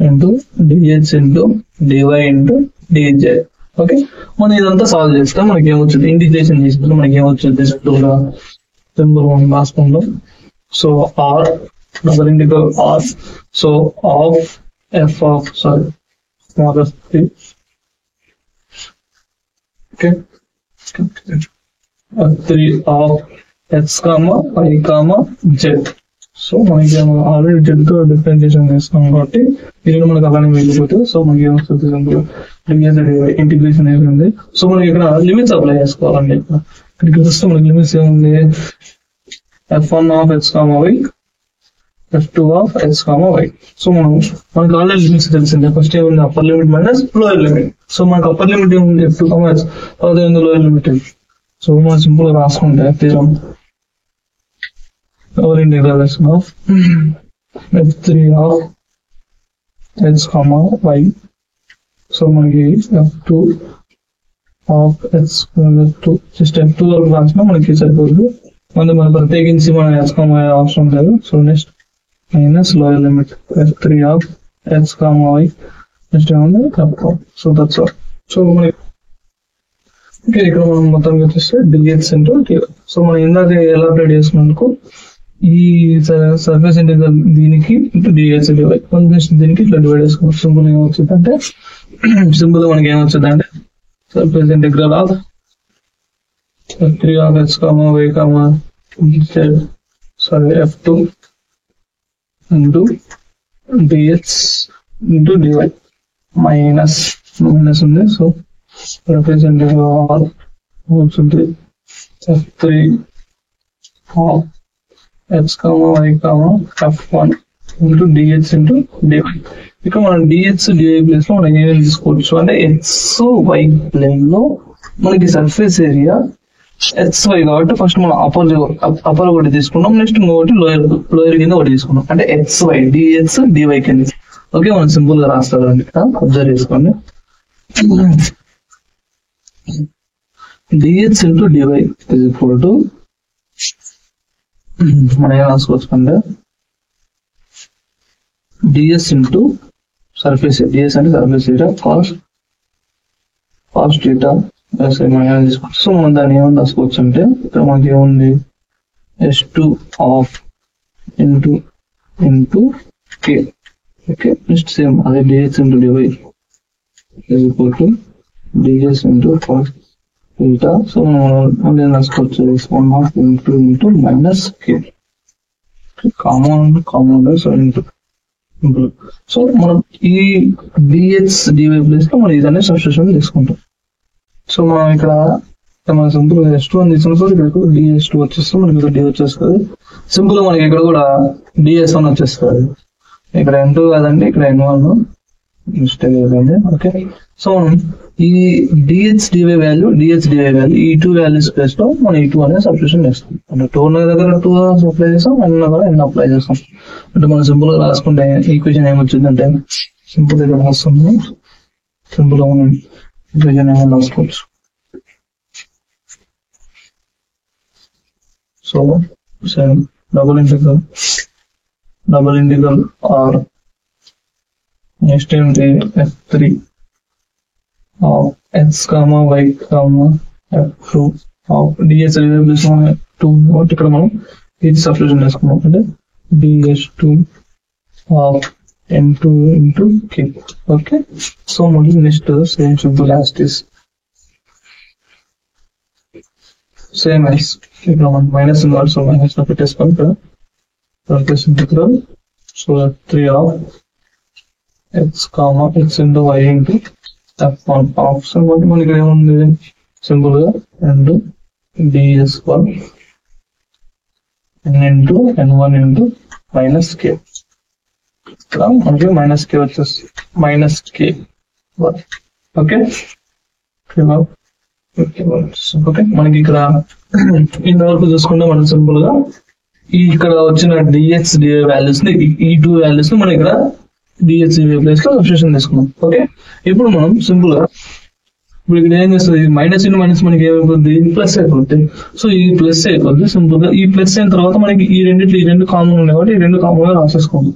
into dx into dy into dz. Okay, మనం ఇదంతా solve చేస్తే మనకి ఏమొచ్చింది, integration చేసుకుంటే మనకి ఏమొచ్చింది simple మనం రాసుకుందాం. So r double integral r, so of f of small f3, okay, f3 of x comma y comma z. So మనకి ఆల్రెడీ జెడ్ తో డిఫరెన్షియేషన్ చేస్తున్నాం కాబట్టి ఇది మనకి అలానే వెళ్ళిపోతుంది. సో మనకి ఏమొస్తుంది, ఇంటిగ్రేషన్ అయిపోయింది. సో మనకి ఇక్కడ లిమిట్స్ అప్లై చేసుకోవాలండి. ఇక్కడికి వస్తే మనకి లిమిట్స్ ఏముంది, f1 of x comma y, f2 of x comma y. So మనకి ఆల్రెడీ లిమిట్స్ తెలిసిందే. ఫస్ట్ ఏముంది, upper limit minus lower limit. So మనకి అప్పర్ లిమిట్ ఏముంది, f2 comma x, తర్వాత ఏముంది లోయర్ లిమిట్. సో మనం సింపుల్ గా రాసుకుంటే తీరం our integration of f3 of x comma y. So మనకి f2 of x f2 just f2 వరకు రాసినా మనకి సరిపోదు. మనం ప్రత్యేకించి మన x comma y అవసరం లేదు. So next minus lower limit f3 of x comma y, next ఏముంది f4. So that's all. So మనకి ఇక్కడ మనం మొత్తం వచ్చేస్తే dx into dy. సో మనం ఇందాక ఎలా అప్డేట్ చేసుకున్నందుకు ఈ సర్ఫేస్ ఇంటిగ్రల్ దీనికి ఇంటూ డిఎస్ డివై, దీనికి ఇట్లా డివైడ్ చేసుకోవచ్చు. సింపుల్ ఏమొచ్చింది అంటే సింపుల్ మనకి ఏమొచ్చింది అంటే surface integral of f3 of x comma y comma z f2 into dx into dy minus ఉంది. సో సర్ఫేస్ ఇంటిగ్రల్ అవుతుంది f3 of x comma y comma f1 into dx into dy. ఇక మనం dx dy place లో మనం ఏమేమి తీసుకోవచ్చు అంటే xy plane లో మనకి సర్ఫేస్ ఏరియా xy కాబట్టి ఫస్ట్ మనం అప్పర్ ఒకటి తీసుకున్నాం, నెక్స్ట్ ఇంకొకటి లోయర్ కింద ఒకటి తీసుకున్నాం అంటే xy dx dy కింద. ఓకే, మనం సింపుల్ గా రాస్తారండి, ఇక్కడ అబ్జర్వ్ చేసుకోండి. dx into dy is equal to మనం ఏం రాసుకోవచ్చు అంటే డిఎస్ ఇంటూ సర్ఫేస్, డిఎస్ అంటే సర్ఫేస్ ఏరియా కాస్ థీటా మనం తీసుకోవచ్చు. సో మనం దాన్ని ఏమని రాసుకోవచ్చు అంటే ఇక్కడ మనకి ఏముంది s2 of into K. Okay, next same అదే DS into DY is equal to DS into cos theta. So మనం ఏం రాసుకోవచ్చు 1 into minus K common. So మనం ఈ డిఎక్స్ డివై ప్లేస్ లో మనం ఇదనే సబ్స్టిట్యూషన్ తీసుకుంటాం. సో మనం ఇక్కడ మనం సింపుల్ గా S2 అని తీసుకున్నాం. ఇక్కడ DS2 వచ్చేస్తే మనకి ఇక్కడ D వచ్చేస్తుంది. సింపుల్ గా మనకి ఇక్కడ కూడా DS1 వచ్చేస్తుంది. ఇక్కడ N2 కాదండి, ఇక్కడ N1. మిస్టేక్ అయిపోయింది. ఓకే, సో మనం ఈ డిహెచ్ డివై వాల్యూ ఈ 2 వాల్యూస్ ప్లేస్ లో మనం ఈ 2 అనేది సబ్స్టిట్యూషన్ చేస్తాం. అంటే 2 ఉన్న దగ్గర 2 అప్లై చేస్తాం, n ఉన్న దగ్గర n అప్లై చేస్తాం. అంటే మనం సింపుల్ గా రాసుకుంటే ఈక్వేషన్ ఏమొచ్చిందంటే సింపుల్ గా రాస్తుంది, సింపుల్ గా మనం ఈక్వేషన్ ఏమైనా రాసుకోవచ్చు. So double integral or next ఏంటి f3 of x, y, f2 of ds variables 2 ఇక్కడ మనం ఇది సబ్స్టిట్యూషన్ చేసుకున్నాం. అంటే ds2 of n2 into k. Okay, so మళ్ళీ next same simple as is same as ఇక్కడ మనం మైనస్ ఉంది, సో మైనస్ లో పెట్టేసుకొని ఇక్కడ surface integral so f3 of x, x into y into f1 option బట్టి మనకి ఇక్కడ ఏముంది సింపుల్ గా రెండు ds1 n into n1 into minus k. ఇక్కడ మనకి మైనస్ k వచ్చేసి మైనస్ k. ఓకే, ఓకే మనకి ఇక్కడ ఇంతవరకు చూసుకుంటే మనం సింపుల్ గా ఇక్కడ వచ్చిన డిహెచ్ డివై వాల్యూస్ ని ఈ 2 వాల్యూస్ ని మనం ఇక్కడ డిహెచ్ డివై ప్లేస్ లో సబ్స్టిట్యూషన్ చేసుకున్నాం. ఓకే, ఇప్పుడు మనం సింపుల్ గా ఇప్పుడు ఇక్కడ ఏం చేస్తుంది మైనస్ ఇంటూ మైనస్ మనకి ఏమైపోద్ది ప్లస్ అయిపోద్ది. సో ఈ ప్లస్ అయిపోద్ది సింపుల్ గా. ఈ ప్లస్ అయిన తర్వాత మనకి ఈ రెండు కామన్ ఉన్నాయి కాబట్టి ఈ రెండు కామన్ గా రాసేసుకోండి.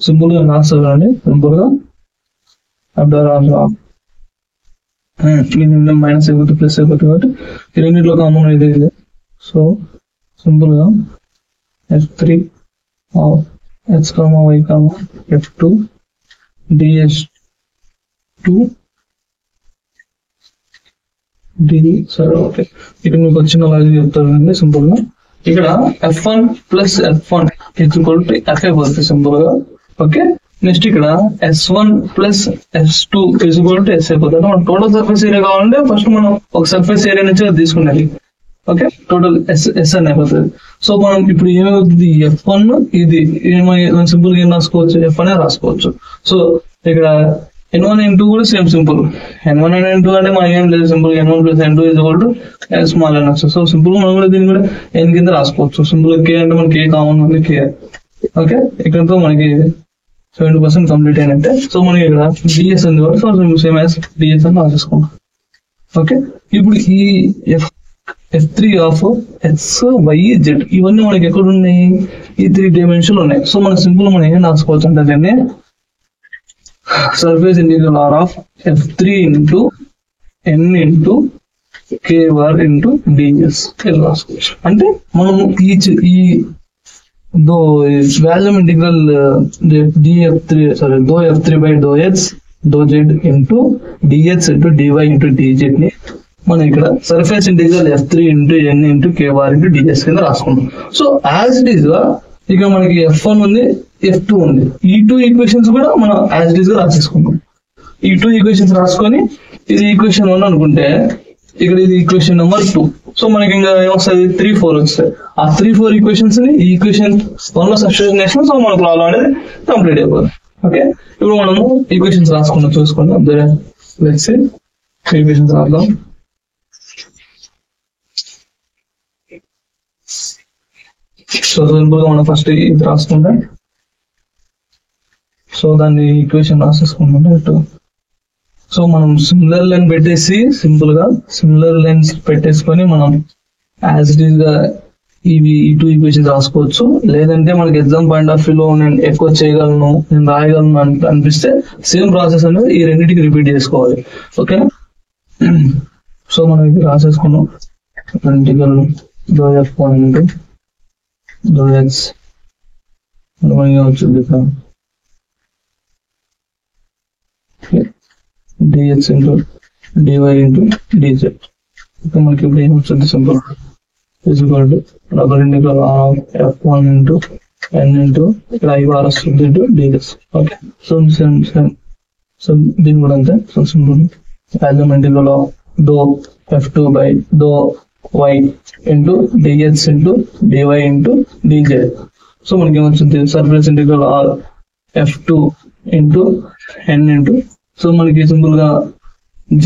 సింపుల్ గా రాసుకోండి, సింపుల్ గా మైనస్ అయిపోతుంది ప్లస్ అయిపోతుంది కాబట్టి ఈ రెండింటిలో కామన్ అయితే ఇది. సో సింపుల్ గా f3 of x, y, f2 ds2 సరే ఓకే, ఇక్కడ మీకు వచ్చిన లాజిక్ చెప్తారండి సింపుల్ గా. ఇక్కడ f1 plus f1 equal to f అయిపోతుంది సింపుల్ గా. ఓకే, నెక్స్ట్ ఇక్కడ s1 plus s2 equal to s అయిపోతుంది. అంటే మనం టోటల్ సర్ఫేస్ ఏరియా కావాలంటే ఫస్ట్ మనం ఒక సర్ఫేస్ ఏరియా నుంచి తీసుకునేది. ఓకే, టోటల్ ఎస్ అని అయిపోతుంది. సో మనం ఇప్పుడు ఏమవుతుంది f1 ఇది సింపుల్ గా ఏం రాసుకోవచ్చు f అనే రాసుకోవచ్చు. సో ఇక్కడ n1 n2 కూడా same simple. n1 and n2 అంటే మనం ఏం లేదు simple n1 plus n2 equal to small n వస్తుంది. సో సింపుల్ మనం కూడా దీన్ని కూడా n కింద రాసుకోవచ్చు. సింపుల్ గా k అంటే మనకి k కామన్ ఉంది k. ఓకే, ఇక్కడతో మనకి 70% కంప్లీట్ అయినట్టే. సో మనకి ఇక్కడ ds ఉంది కాబట్టి సో సేమ్ యాజ్ ds అని రాసేసుకుంటాం. ఓకే, ఇప్పుడు ఈ f3 of x, y, z ఇవన్నీ మనకి ఎక్కడ ఉన్నాయి ఈ 3 డైమెన్షన్ ఉన్నాయి. సో మన సింపుల్ మనం ఏం రాసుకోవచ్చు అంటే దాన్ని surface integral r of f3 into n into k bar into ds రాసుకోవచ్చు. అంటే మనం ఈ దో వాల్యూమ్ ఇంటిగ్రల్ దో f3 బై దో x దో z into dx into dy into dz ని మనం ఇక్కడ surface integral f3 into n into k bar into ds కింద రాసుకుంటాం. సో యాజ్ ఇట్ ఈస్ గా ఇక్కడ మనకి f1 ఉంది f2 ఉంది. ఈ 2 ఈక్వేషన్స్ కూడా మనం యాజ్ ఇట్ ఈస్ గా రాసేసుకుంటాం. ఈ 2 ఈక్వేషన్స్ రాసుకొని ఇది ఈక్వేషన్ 1 అనుకుంటే ఇక్కడ ఇది ఈక్వేషన్ నెంబర్ 2. సో మనకి ఇంకా ఏమొస్తుంది 3, 4 వస్తాయి. ఆ 3, 4 ఈక్వేషన్స్ ని ఈ ఈక్వేషన్ 1 లో సబ్స్టిట్యూషన్ చేసిన సో మనకు ప్రాబ్లం అనేది కంప్లీట్ అయిపోతుంది. ఓకే, ఇప్పుడు మనము ఈక్వేషన్స్ రాసుకుందాం చూసుకుందాం. లెట్స్ సే ఈక్వేషన్స్ రాద్దాం. సో సింపుల్ గా మనం ఫస్ట్ ఇది రాసుకుంటాం. సో దాన్ని ఈక్వేషన్ రాసేసుకుంటాం. సో మనం సిమిలర్ లైన్ పెట్టేసి సింపుల్ గా సిమిలర్ లైన్స్ పెట్టేసుకొని మనం యాజ్ ఇట్ ఈస్ గా ఇవి ఈ 2 ఈక్వేషన్స్ రాసుకోవచ్చు. లేదంటే మనకి ఎగ్జామ్ పాయింట్ ఆఫ్ వ్యూలో నేను ఎక్కువ చేయగలను నేను రాయగలను అనిపిస్తే సేమ్ ప్రాసెస్ అనేది ఈ రెండింటికి రిపీట్ చేసుకోవాలి. ఓకే, సో మనం ఇది రాసేసుకున్నాం. ఇంటిగ్రల్ దో f1 ఇంటూ దో x వచ్చింది dx into dy into dz. ఇంకా మనకి ఇప్పుడు ఏం వచ్చింది simple equal to double integral r of f1 into n into ఇక్కడ i బార్ వస్తుంది into dx. Okay, so same so దీని కూడా అంతే. So simple volume integral of dou f2 by దో y into dx into dy into dz. So మనకి ఏమొచ్చింది surface integral r f2 into n into so మనకి simple గా j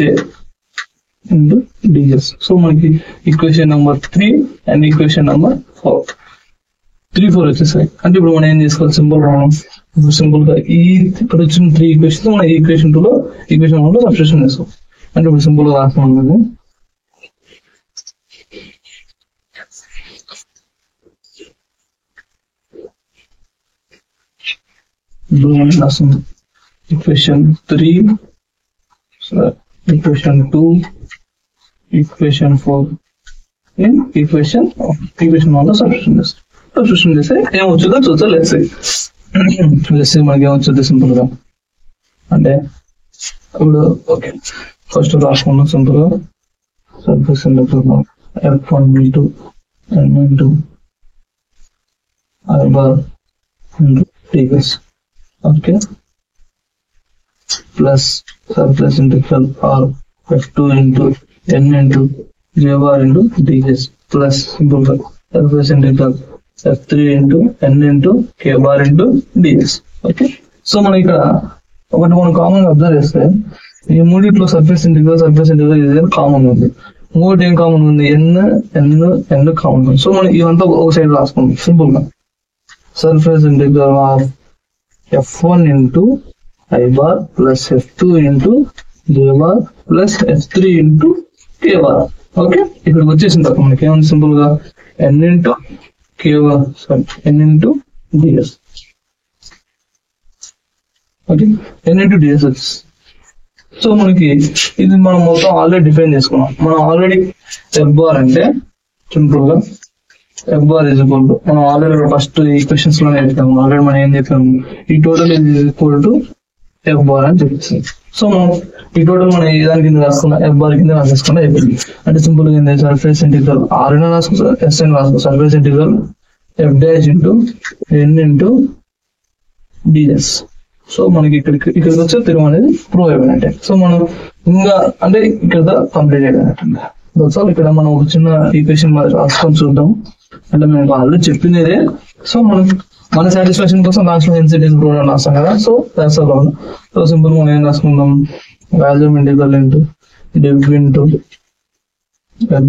into ds. So మనకి equation number 3 and equation number 4 3, 4 వచ్చేసాయి. అంటే ఇప్పుడు మనం ఏం చేసుకోవాలి, సింపుల్ గా ఈ ఇక్కడ వచ్చిన 3 ఈక్వేషన్స్ మనం ఈక్వేషన్ 2 లో ఈక్వేషన్ 1 లో సబ్స్టిట్యూషన్ చేస్తాం. అంటే ఇప్పుడు సింపుల్ గా రాస్తాం అనేది ఇప్పుడు మనం రాస్తాం ఈక్వేషన్ 3, ఈక్వేషన్ 2, ఈక్వేషన్ 4 ఈక్వేషన్ 1 లో సబ్స్టిట్యూషన్ చేస్తే ఏమొచ్చుదో చూద్దాం. లెట్స్ సే మనకి ఏమొచ్చుద్ది సింపుల్ గా అంటే ఇప్పుడు ఓకే ఫస్ట్ రాసుకున్నాం సింపుల్ గా surface integral F1 into N into I bar into ds. Okay, plus surface integral R F2 into N into J bar into ds plus simple surface integral F3 into N into K bar into ds. Okay, so మనం ఇక్కడ ఒకటి మనం common గా observe చేస్తే ఈ మూడిట్లో surface integral ఇది common ఉంది. ఇంకోటి ఏం కామన్ ఉంది, ఎన్ కామన్ ఉంది. సో మనం ఇవంతా ఒక సైడ్ రాసుకుందాం సింపుల్ గా. Surface integral of F1 into I bar plus F2 into J bar plus F3 into K bar. Okay, ఇక్కడికి వచ్చేసిన తర్వాత మనకి ఏముంది సింపుల్ గా N into K bar, sorry N into ds. Okay, N into ds వచ్చేసి. So మనకి ఇది మనం మొత్తం ఆల్రెడీ డిఫైన్ చేసుకున్నాం. మనం ఆల్రెడీ F bar అంటే సింపుల్ గా F bar is equal to మనం ఆల్రెడీ ఫస్ట్ ఈక్వేషన్స్ లోనే చెప్పాము. ఆల్రెడీ మనం ఏం చెప్పాము, ఈ total is equal to F bar అని చెప్పేసి. సో మనం ఈ టోటల్ మనం ఏ దాని కింద రాసుకున్నా F bar కింద రాసేసుకున్నా అయిపోయింది. అంటే సింపుల్ గా ఏంటి, సర్ఫేస్ ఇంటిగ్రల్ R అయినా రాసుకో S అయినా రాసుకో, surface integral F dash into N into ds. So మనకి ఇక్కడికి వచ్చే తిరుగు అనేది ప్రూవ్ అయిపోయినట్టే. సో మనం ఇంకా అంటే ఇక్కడ కంప్లీట్ అయిపోయినట్టు. దట్స్ ఇక్కడ మనం ఒక చిన్న ఈక్వేషన్ రాసుకొని చూద్దాం. అంటే మేము ఆల్రెడీ చెప్పింది. సో మనం మన సాటిస్ఫాక్షన్ కోసం లాస్ట్ లో ఎన్సిటీ ప్రూవ్ అని రాస్తాం కదా. So that's all. So simple మనం ఏం రాసుకుందాం, volume integral into div into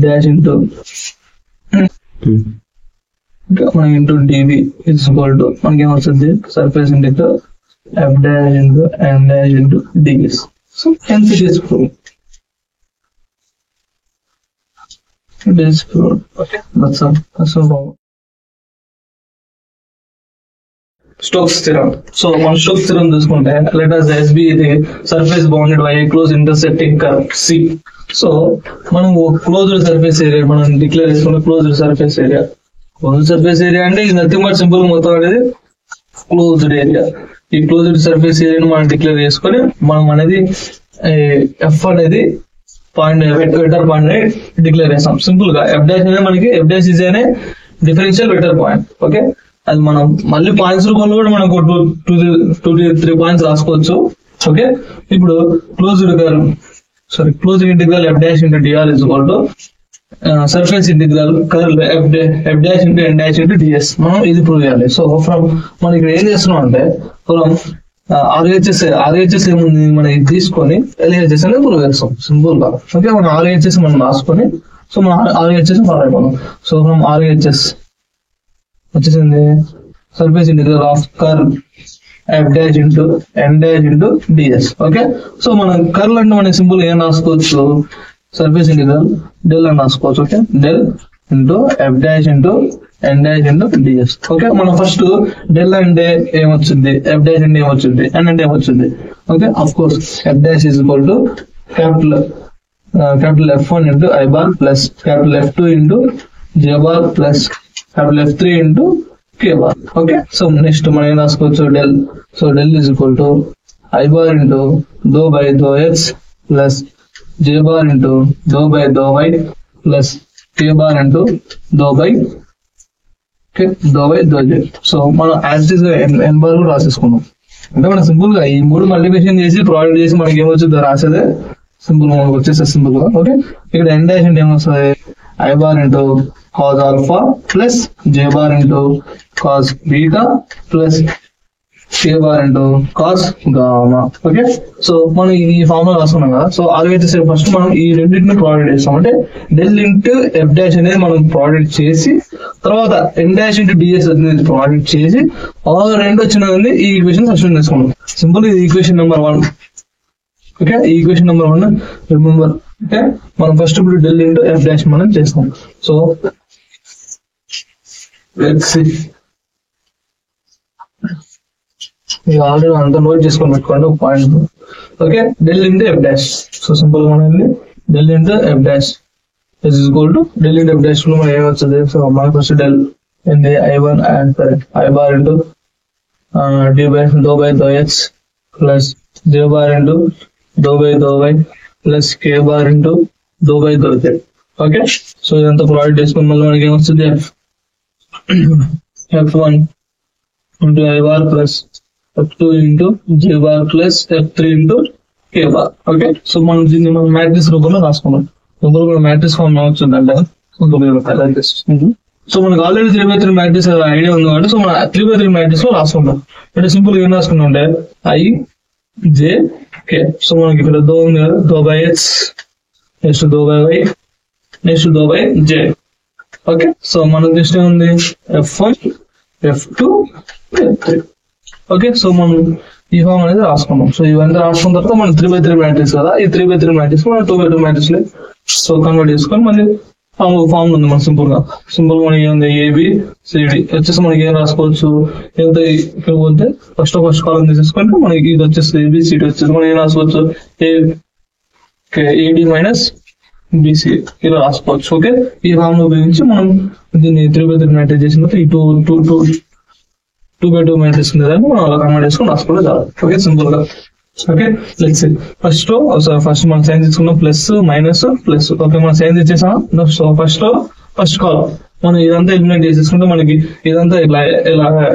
dash into మనం into div is equal to మనకి ఏమొస్తుంది, surface integral F dash into N dash into ds. So hence it is proved. It is proved. Okay, that's all. Stokes theorem. So మనం Stokes theorem తీసుకుంటే let us S be the surface bounded by a closed intersecting curve C. So మనం closed surface area మనం declare చేసుకున్న closed surface area. Closed surface area అంటే ఇది nothing but simple మొత్తం అనేది closed area. ఈ closed surface ఏరియాను మనం డిక్లేర్ చేసుకొని మనం అనేది ఎఫ్ అనేది పాయింట్ వెక్టర్ పాయింట్ ని డిక్లేర్ చేస్తాం. సింపుల్ గా ఎఫ్ డాష్ అనేది మనకి ఎఫ్ డాష్ ఈజ్ అనే డిఫరెన్షియల్ వెక్టర్ పాయింట్. ఓకే, అది మనం మళ్ళీ పాయింట్స్ రూపంలో కూడా మనకు 2-3 పాయింట్స్ రాసుకోవచ్చు. ఓకే, ఇప్పుడు closed integral F dash into dr is equal to surface integral curl F dash into N dash into ds. మనం ఇది ప్రూవ్ చేయాలి. సో ఫ్రమ్ మనం ఇక్కడ ఏం చేస్తున్నాం అంటే ఫ్రమ్ ఆర్హెచ్ఎస్ ఏముంది మనం ఇది తీసుకొని ఎల్హెచ్ఎస్ అనేది ప్రూవ్ చేస్తాం సింపుల్ గా. ఓకే, మనం ఆర్హెచ్ఎస్ మనం రాసుకొని సో మనం ఆర్హెచ్ఎస్ ఫాలో అయిపోతాం. సో ఫ్రమ్ ఆర్హెచ్ఎస్ వచ్చేసింది surface integral of curl F dash into N dash into DS. Okay, so మనం కర్ల్ అంటే మనకి సింపుల్ ఏం రాసుకోవచ్చు, సర్ఫేస్ ఇంటిగ్రల్ డెల్ అని రాసుకోవచ్చు. Okay, del into F dash into N dash into DS. Okay, మనం first del అంటే ఏమొచ్చింది, ఎఫ్ డాష్ అంటే ఏమొచ్చింది, ఎన్ అంటే ఏమొచ్చింది. Okay, of course F dash is equal to capital F1 into I bar plus capital F2 into J bar plus capital F3 into K bar. Okay, so next మనం ఏం రాసుకోవచ్చు, del. So del is equal to I bar into దో by though X plus J bar into dou by dou y plus K bar into dou by dou z. So మనం as is n bar కూడా రాసేసుకున్నాం. అంటే మనం simple గా ఈ మూడు multiplication చేసి product చేసి మనకి ఏమొచ్చిందో రాసేదే సింపుల్ మనకు వచ్చేసేది సింపుల్ గా. ఓకే, ఇక్కడ n డాష్ అంటే ఏమొస్తుంది, I bar into cos alpha plus J bar into cos beta plus K bar into cos gamma. Okay, so మనం ఈ ఫార్ములా రాసుకున్నాం కదా. సో అలాగైతే సరే ఫస్ట్ మనం ఈ రెండింటిని ప్రోడక్ట్ చేస్తాం. అంటే డెల్ ఇంటూ ఎఫ్ డాష్ అనేది మనం ప్రోడక్ట్ చేసి తర్వాత ఎన్ డాష్ ఇంటూ డిఎస్ అనేది ప్రోడక్ట్ చేసి ఆ రెండు వచ్చిన ఈ ఈక్వేషన్ సబ్స్టిట్యూట్ చేసుకున్నాం. సింపుల్, ఇది ఈక్వేషన్ నెంబర్ 1. ఓకే, ఈ ఈక్వేషన్ నెంబర్ 1 రిమెంబర్. ఓకే, మనం ఫస్ట్ ఇప్పుడు డెల్ ఇంటూ ఎఫ్ డాష్ మనం చేస్తాం. సో మీరు ఆల్రెడీ అంతా నోట్ చేసుకొని పెట్టుకోండి ఒక point. Okay, del into F dash. So simple మనం del into F dash is equal to del into F dash లో మనం ఏమొస్తుంది. సో మనకు ఫస్ట్ డెల్ ఏంది I1 and I bar into D by దో by though X plus J bar into దో by though Y plus K bar into దో by though Z. Okay, so ఇదంతా product చేసుకుని మళ్ళీ మనకి ఏమొస్తుంది F1 into I bar plus F2 into J bar plus F3 into K bar. Okay, so మనం దీన్ని మనం మ్యాట్రిక్స్ రూపంలో రాసుకున్నాం. రూపంలో కూడా మ్యాట్రిక్స్ ఫార్మ్ ఏమొచ్చిందంటే సో మనకు ఆల్రెడీ 3x3 మ్యాట్రిక్స్ ఐడియా ఉంది కాబట్టి సో మనం 3x3 మ్యాట్రిక్స్ లో రాసుకుంటాం. అంటే సింపుల్ గా ఏం రాసుకున్నాం అంటే ఐ జే కే. సో మనకి ఇక్కడ దో ఉంది కదా, దో బై ఎక్స్ నెక్స్ట్ దో బై వై నెక్స్ట్ దో బై జే. ఓకే, సో మనకు నెక్స్ట్ ఏముంది F1 F2 F3. Okay, so మనం ఈ ఫామ్ అనేది రాసుకున్నాం. సో ఇవన్నీ రాసుకున్న తర్వాత మనం 3x3 మ్యాట్రిక్స్ కదా, ఈ 3x3 మ్యాట్రిక్స్ మనం 2x2 మ్యాట్రిక్స్ సో కన్వర్ట్ చేసుకొని మళ్ళీ ఫామ్ ఉంది మన సింపుల్ మనకి ఏముంది ఏబి సిడి వచ్చేసి మనకి ఏం రాసుకోవచ్చు. ఏదైతే ఇక్కడ పోతే ఫస్ట్ కాలం తీసేసుకుంటే మనకి ఇది వచ్చేసి ఏబిసిడి వచ్చేసి మనం ఏం రాసుకోవచ్చు ఏడి మైనస్ బీసీ ఇలా రాసుకోవచ్చు. ఓకే, ఈ ఫామ్ లో ఉపయోగించి మనం దీన్ని 3x3 మ్యాట్రిక్స్ చేసిన తర్వాత ఈ 2x2 మ్యాట్రిక్స్ దాన్ని మనం అలా కన్వర్ట్ చేసుకొని రాసుకుంటే చాలు. ఓకే, సింపుల్ గా. ఓకే, లెట్స్ ఫస్ట్ మనం సైన్ తీసుకున్నాం ప్లస్ మైనస్ ప్లస్. ఓకే, మనం సైన్ ఇచ్చేసాం. సో ఫస్ట్ కాలం మనం ఇదంతా ఎలిమినేట్ చేసేసుకుంటే మనకి ఇదంతా ఇలా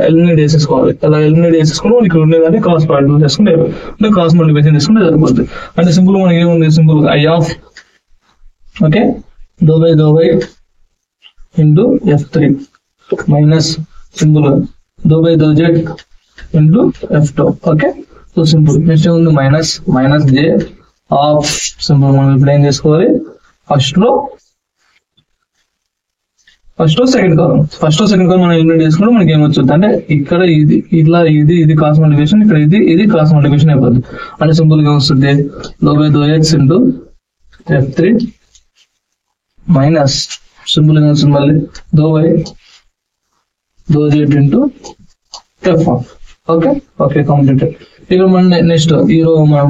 ఎలిమినేట్ చేసేసుకోవాలి. ఇలా ఎలిమినేట్ చేసేసుకుంటే మనకి ఉండేదాన్ని క్రాస్ ప్రోడక్ట్ చేసుకుంటే అంటే క్రాస్ మల్టిప్లికేషన్ చేసుకుంటే సరిపోతుంది. అంటే సింపుల్ మనకి ఏముంది simple I of okay though by into F3 minus simple though by though z into F2. Okay, so simple next ఏముంది మైనస్ జే ఆఫ్ సింపుల్ మనం ఇప్పుడు ఏం చేసుకోవాలి ఫస్ట్ సెకండ్ కాలం మనం ఎలిమినేట్ చేసుకుంటే మనకి ఏమొచ్చుద్ది అంటే ఇక్కడ ఇది ఇట్లా ఇది క్రాస్ మల్టిప్లికేషన్, ఇక్కడ ఇది క్రాస్ మల్టిప్లికేషన్ అయిపోద్ది. అంటే సింపుల్ గా వస్తుంది dou by though x into F3 minus simple గా వస్తుంది మళ్ళీ dou by though z into F1. Okay completed. ఇక్కడ మనం నెక్స్ట్ ఈ రో మనం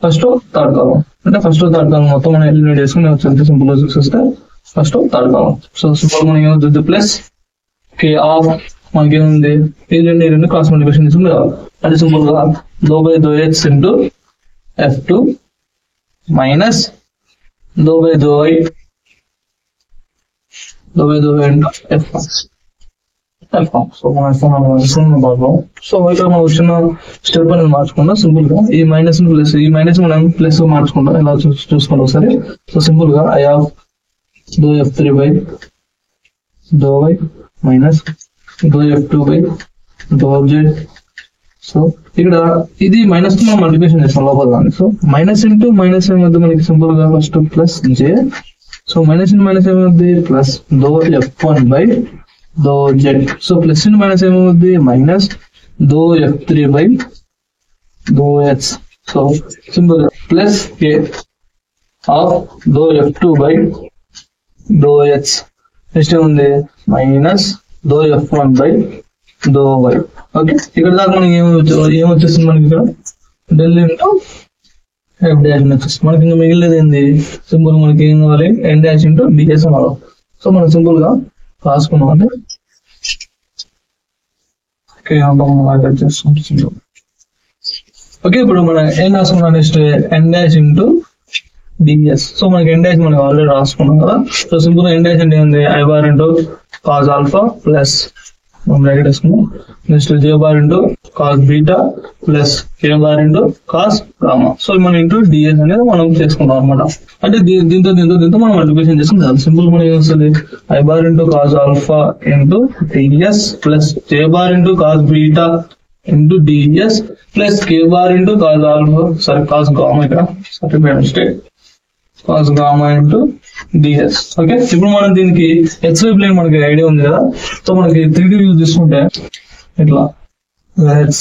ఫస్ట్ థర్డ్ కాలం అంటే థర్డ్ కాలం మొత్తం మనం ఎలిమినేట్ చేసుకుని వచ్చింది సింపుల్ గా చూస్తే ఫస్ట్ థర్డ్ కాలం. సో సింపుల్ మనకి ఏమవుతుంది ప్లస్ కే ఆఫ్ మనకి ఏముంది ఈ రెండు క్రాస్ మల్టిప్లికేషన్ తీసుకుని రావాలి. అంటే సింపుల్ గా dou by though x into F2 minus dou by though y into F1. So so ఇక్కడ మనం వచ్చిన స్టెప్ అనేది మార్చుకుందాం సింపుల్ గా. ఈ మైనస్ మనం ప్లస్ మార్చుకుంటాం ఇలా చూసుకోండి ఒకసారి. సో సింపుల్ గా ఐ ఆఫ్ దో F3 by though y minus దో F2 by though z. So ఇక్కడ ఇది మైనస్ మనం మల్టిప్లికేషన్ చేస్తాం లోపల దాన్ని. సో మైనస్ ఇంటూ మైనస్ ఏమవుతుంది మనకి సింపుల్ గా first plus j. So minus into minus ఏమవుతుంది plus dou F1 by though z. So plus into minus ఏమవుతుంది minus dou F3 by though x. So simple plus k of dou F2 by though x. Next ఏముంది minus dou F1 by though y. Okay, ఇక్కడ దాకా మనకి ఏమొచ్చేస్తుంది మనకి ఇక్కడ del into F dash వచ్చేస్తుంది. మనకి ఇంకా మిగిలినది ఏంది సింపుల్ మనకి ఏం కావాలి ఎన్ డాష్ ఇంటూ డిఎస్ అవ్వాలి. సో మనం సింపుల్ గా రాసుకున్నాం అంటే ఓకే ఇప్పుడు మనం ఏం రాసుకున్నాం నెక్స్ట్ ఎన్ డాష్ ఇంటూ డిఎస్. సో మనకి ఎన్ డాష్ మనకి ఆల్రెడీ రాసుకున్నాం కదా. సో సింపుల్ ఎన్ డాష్ అంటే ఏంది i bar into cos alpha plus మనం బ్రాకెట్ వేసుకున్నాం next j bar into cos beta plus కే bar into cos gamma. So మనం ఇంటూ డిఎస్ అనేది మనం చేసుకుంటాం అనమాట. అంటే దీంతో మనం మల్టిప్లికేషన్ చేసుకుంటాం. సింపుల్ మనకి ఏమొస్తుంది I bar into cos alpha into ds plus J bar into cos beta into ds plus k bar into cos alpha, sorry, cos gamma ఇక్కడ sorry by mistake, cos gamma into ds. Okay, ఇప్పుడు మనం దీనికి xy plane మనకి idea ఉంది కదా, so మనకి 3D view తీసుకుంటే ఇట్లా x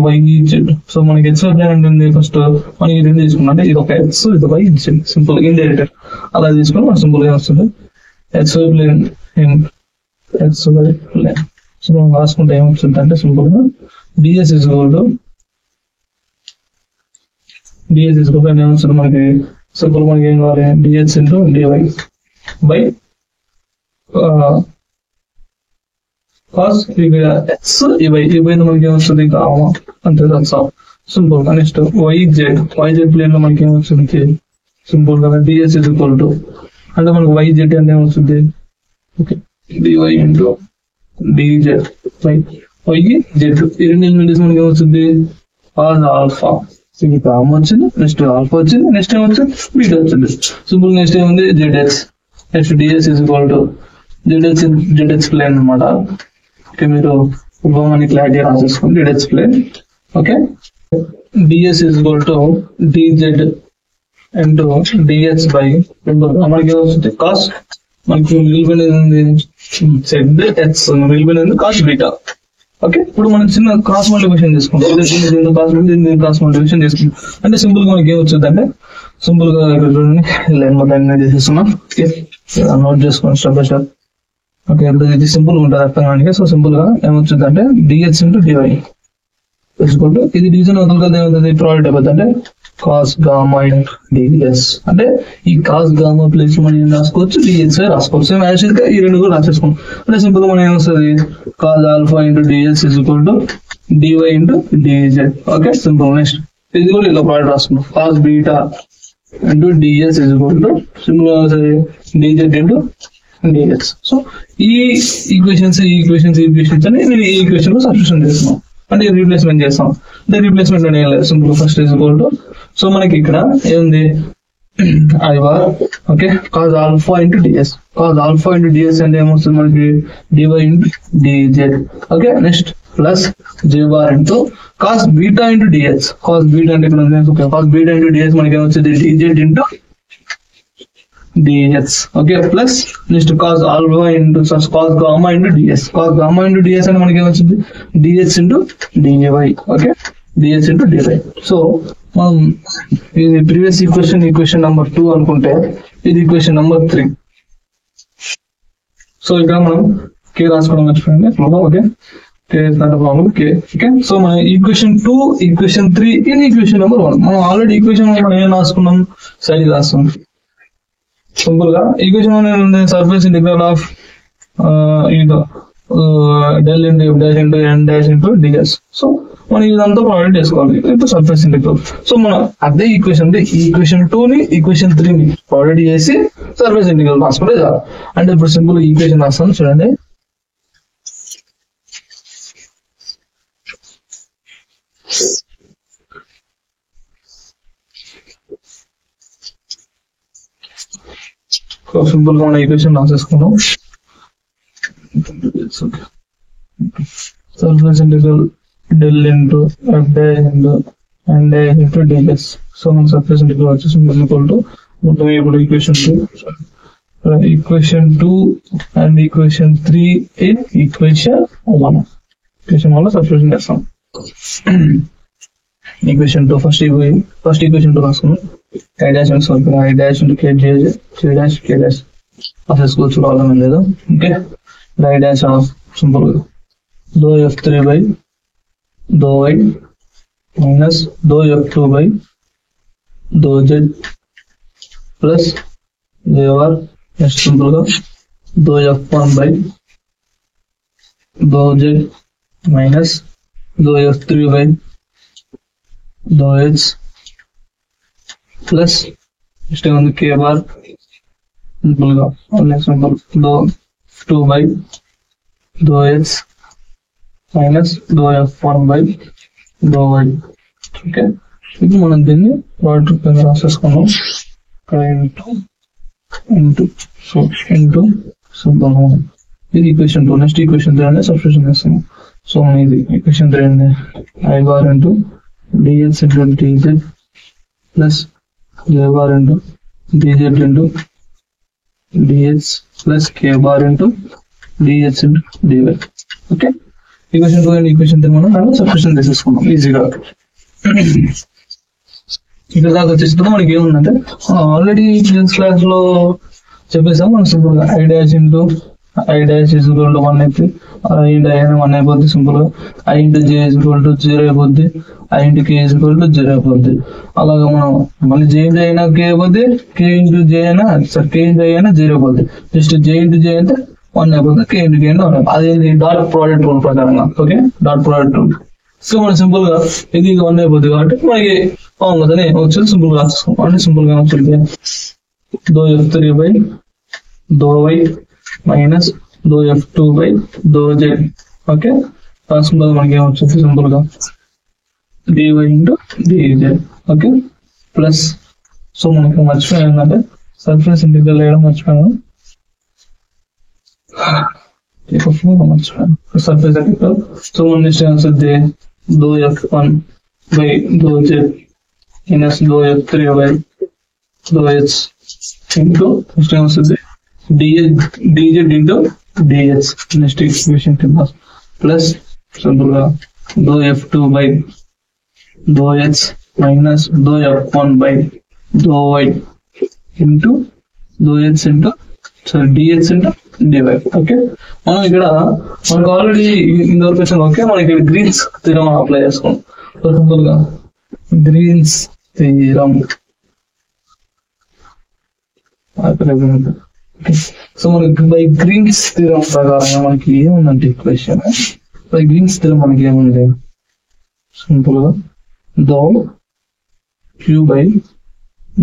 y z, సో మనకి xy ప్లేన్ అంటే ఫస్ట్ మనకి రెండు తీసుకున్నాం, అంటే ఇది ఒక x ఇది y z, సింపుల్ ఇండైరెక్ట్ అలా తీసుకుని మనకు సింపుల్ గా వస్తుంది xy plane xy plane. So మనం రాసుకుంటే ఏమొస్తుంది అంటే సింపుల్ గా ds is equal to ఏమొస్తుంది మనకి సింపుల్ మనకి ఏం కావాలి ds into dy by cos x y మనకి ఏమొస్తుంది గామా అంటే సింపుల్ గా. నెక్స్ట్ yz ప్లేన్ లో మనకి ఏమొస్తుంది సింపుల్ గా ds is equal to అంటే మనకి yz అంటే ఏమొస్తుంది okay dy into dz by yz. ఈ రెండు ఎలిమెంట్స్ మనకి ఏమొస్తుంది cos ఆల్ఫా, గామా వచ్చింది, నెక్స్ట్ ఆల్ఫా వచ్చింది, నెక్స్ట్ ఏమొచ్చింది బీటా వచ్చింది, సింపుల్. నెక్స్ట్ ఏముంది zx, next ds is equal to zx plane అనమాట. ఓకే, మీరు అని క్లారిటీ రాసేసుకోండి zx plane. Okay, ds is equal to dz into dx by మనకి ఏమొస్తుంది cos, మనకి నిలిపోయినది zx, నిలిపోయినది cos బీటా. ఓకే, ఇప్పుడు మనం చిన్న క్రాస్ మల్టిప్లికేషన్ చేసుకుంటాం, క్రాస్ మల్టిప్లికేషన్ చేసుకుంటాం అంటే సింపుల్ గా మనకి ఏమొచ్చింది అంటే సింపుల్ గా ఇక్కడ చూడండి లైన్ మొత్తం చేసేస్తున్నాం. ఓకే, నోట్ చేసుకోండి స్టెప్ బై స్టెప్. ఓకే, ఇప్పుడు ఇది సింపుల్ గా ఉంటుంది అర్థం కానీ, సో సింపుల్ గా ఏమొచ్చింది అంటే dx into dy తెలుసుకుంటూ ఇది డివిజన్ అవుతుంది, ఏమవుతుంది ప్రోడక్ట్ అయిపోతుంది అంటే cos gamma into ds, అంటే ఈ cos gamma ప్లేస్ మనం ఏం రాసుకోవచ్చు dx రాసుకోవచ్చు, సేమ్ యాజ్ గా ఈ రెండు కూడా రాసేసుకోండి. అంటే సింపుల్ గా మనం ఏమొస్తుంది cos alpha into ds is equal to dy into dz. Okay, simple. Next ఇది కూడా ఇలా ప్రోడక్ట్ రాసుకున్నాం cos beta into ds is equal to simple గా dz into dx. సో ఈ ఈక్వేషన్స్ అని నేను ఈ ఈక్వేషన్ లో సబ్స్టిట్యూషన్ చేస్తున్నాం, అంటే రీప్లేస్మెంట్ చేస్తాం. అంటే రీప్లేస్మెంట్ అంటే ఏం లేదు, simple first is equal to, so మనకి ఇక్కడ ఏముంది i bar, okay, cos alpha into ds, అంటే ఏమొస్తుంది మనకి dy into dz. Okay, next plus j bar into cos beta into dx, cos beta అంటే ఇక్కడ ఉంది, okay, cos beta into ds మనకి ఏమొచ్చింది dz into dx. Okay, plus next cos alpha into cos gamma into ds అంటే మనకి ఏమొచ్చింది dx into dy. Okay, dx into dy. So మనం ఇది ప్రీవియస్ ఈక్వేషన్ నెంబర్ 2 అనుకుంటే ఇది ఈక్వేషన్ నెంబర్ 3. సో ఇక్కడ మనం k రాసుకోవడం మర్చిపోయింది. Okay, k is not a problem, k. Okay, so మన ఈక్వేషన్ 2, ఈక్వేషన్ 3, ఇది ఈక్వేషన్ నెంబర్ 1. మనం ఆల్రెడీ ఈక్వేషన్ మనం ఏం రాసుకున్నాం సైడ్ రాస్తాం సింపుల్ గా. ఈక్వేషన్ 1 ఉంది surface integral of del into f dash into n dash into ds. So మనం ఇదంతా ప్రొవైడ్ చేసుకోవాలి ఇప్పుడు సర్ఫేస్ ఇంటిగ్రల్. సో మనం అదే ఈక్వేషన్ ఈక్వేషన్ 2 ని ఈక్వేషన్ 3 ని ప్రొవైడ్ చేసి సర్ఫేస్ ఇంటిగ్రల్ రాసుకుంటే చాలు. అంటే ఇప్పుడు సింపుల్ ఈక్వేషన్ రాస్తాను చూడండి. సో సింపుల్ గా మన ఈక్వేషన్ రాసేసుకున్నాం. Surface integral del into f dash into n dash into ds. So మన సర్ఫేస్ ఇంటిగ్రల్ వచ్చేసి ఈక్వల్ టు మొత్తం ఇప్పుడు equation 2 and equation 3 in equation 1. Equation 1 లో సబ్స్టిట్యూషన్ చేస్తాం. ఈక్వేషన్ 2 ఫస్ట్ ఈక్వేషన్ 2 రాసుకున్నాం. i dash into i dash into k dash రాసేసుకోవచ్చు, problem ఏం లేదు. Okay, i dash of simple గా dou f3 by dou y minus dou f2 by dou z plus j bar, next simple గా dou f1 by dou z minus dou f3 by dou h plus next ఏముంది k bar, simple గా next simple dou f2 by dou h minus dou f1 by dou y. Okay, ఇప్పుడు మనం దీన్ని product కింద రాసేసుకున్నాం. Into simple ఇది equation 2. Next equation 3 అనేది substitution చేస్తున్నాం. So ఇది ఈక్వేషన్ 3 అండి. I bar into dx into dz plus j bar into dz into dx plus k bar into dx into dy. Okay, equation 2 and equation 3 మనం substitution చేసేసుకున్నాం ఈజీగా. ఇక్కడ దాకా వచ్చేసి మనకి ఏముందంటే ఆల్రెడీ ప్రివియస్ క్లాస్ లో చెప్పేసాం. మనం సింపుల్ గా I dash into I dash is equal to 1 అయితే I into I 1 అయిపోద్ది సింపుల్ గా. I into j is equal to 0 అయిపోద్ది. I into k is equal to 0 అయిపోద్ది. అలాగే మనం మళ్ళీ j into I అయినా k అయిపోద్ది, k into j అయినా k into I అయినా 0 అయిపోద్ది. జస్ట్ j into j అయితే 1 అయిపోద్ది, k into k అంటే 1. అది డాట్ ప్రోడక్ట్ రూల్ ప్రకారంగా. Okay, dot product rule. So మనం సింపుల్ గా ఇది 1 అయిపోద్ది కాబట్టి మనకి అవుతుందని వచ్చేది సింపుల్ గా రాసుకోం. అంటే సింపుల్ గా వచ్చేది dou f3 by dou y minus dou f2 by dou z. Okay, రాసుకుంటే మనకి ఏమొచ్చింది సింపుల్ గా dy into dz. Okay, plus so మనకి మర్చిపోయాం ఏంటంటే సర్ఫేస్ ఇంటిగ్రల్ వేయడం మర్చిపోయాను. Surface integral. సో మన నెక్స్ట్ ఏమొస్తుంది dou f1 by dou z minus dou f3 by dou h into next ఏమొస్తుంది dz into dx. Next equation కింద ప్లస్ సింపుల్ గా dou f2 by dou h minus dou f1 by dou y into dou h into dx into dy. Okay, మనం ఇక్కడ మనకు already ఇంతవరకు వచ్చింది. Okay, మనకి Green's theorem apply చేసుకోండి. Simple గా గ్రీన్స్ థీరం. సో మనకి బై గ్రీన్స్ థీరం ప్రకారంగా మనకి ఏముందంటే ఈక్వేషన్ బై గ్రీన్స్ థీరం మనకి ఏముంది సింపుల్ గా dou q by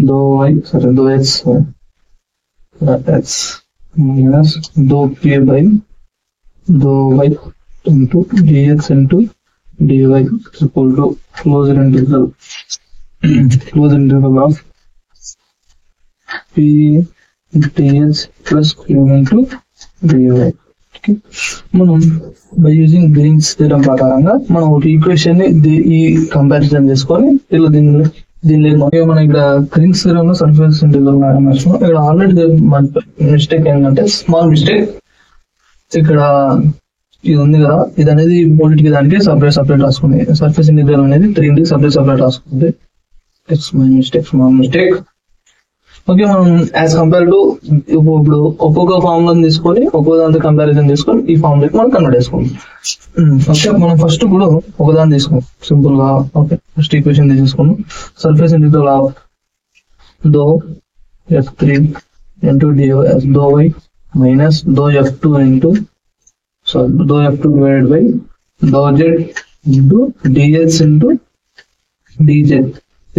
dou y dou x minus dou k by dou y into dx into dy is equal to closed integral of p dx plus q into dy. Okay, మనం by using Green's theorem ప్రకారంగా మనం ఒక equation ని ఈ comparison చేసుకొని ఇలా దీనిలో మనం ఇక్కడ గ్రీన్స్ థీరం లో సర్ఫేస్ ఇంటిగ్రల్ ఇక్కడ ఆల్రెడీ మిస్టేక్ ఏంటంటే స్మాల్ మిస్టేక్. ఇక్కడ ఇది ఉంది కదా, ఇది అనేది మూడింటికి దానికి సపరేట్ రాసుకుంది. సర్ఫేస్ ఇంటిగ్రల్ అనేది 3 సపరేట్ రాసుకుంది. It's my mistake, small mistake. Okay, మనం యాజ్ కంపేర్ టు ఇప్పుడు ఒక్కొక్క ఫార్ములా తీసుకొని ఒక్కొక్క దాంతో కంపారిజన్ తీసుకొని ఈ ఫార్ములాకి మనం కన్వర్ట్ చేసుకుంటాం. ఓకే, మనం ఫస్ట్ కూడా ఒకదాన్ని తీసుకుంటాం సింపుల్ గా. ఓకే, ఫస్ట్ ఈక్వేషన్ తీసుకున్నాం. Surface integral of dou f3 into dy as dou y minus dou f2 into dou f2 divided by dou z into dx into dz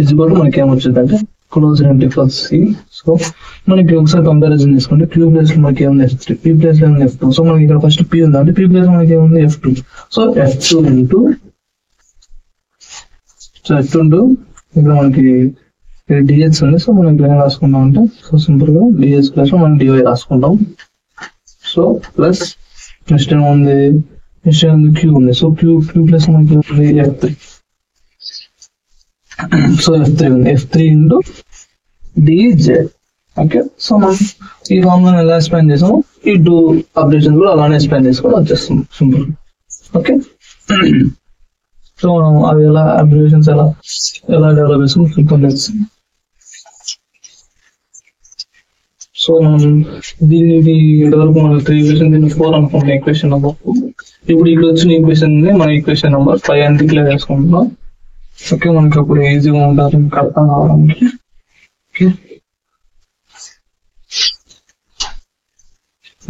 is equal to మనకి ఏమొచ్చిందంటే close integral C. So మనకి ఒకసారి comparison చేసుకుంటే queue place లో మనకి ఏముంది f3, p place లో ఏముంది f2. So మనకి ఇక్కడ ఫస్ట్ p ఉంది అంటే p ప్లేస్ లో మనకి ఏముంది f2. సో f2 into ఇక్కడ మనకి dx ఉంది. సో మనం ఇక్కడ రాసుకుంటాం అంటే సో సింపుల్ గా dx ప్లస్ లో మనం dy రాసుకుంటాం. సో ప్లస్ నెక్స్ట్ ఏముంది q ఉంది. సో q ప్లస్ మనకి ఏముంది f3. సో f3 ఉంది, f3 into dz. Okay, so మనం ఈ ఫార్ములాని ఎలా ఎక్స్ప్లెయిన్ చేసాము ఈ 2 అబ్జర్వేషన్ కూడా అలానే ఎక్స్ప్లెయిన్ చేసుకొని వచ్చేస్తుంది సింపుల్. ఓకే, సో మనం అవి ఎలా అబ్జర్వేషన్స్ ఎలా డెవలప్ చేసుకుని సింపుల్ చేస్తాం. సో మనం దీనికి ఇంతవరకు మనం 3 ఈక్వేషన్, దీన్ని 4 అనుకుంటున్నాం ఈక్వేషన్ నెంబర్. ఇప్పుడు ఇక్కడ వచ్చిన ఈక్వేషన్ మన ఈక్వేషన్ నెంబర్ 5 అని డిక్లేర్ చేసుకుంటున్నాం. ఓకే, మనకి అప్పుడు ఈజీగా ఉంటారు ఇంకా అర్థం కావడానికి. ఓకే,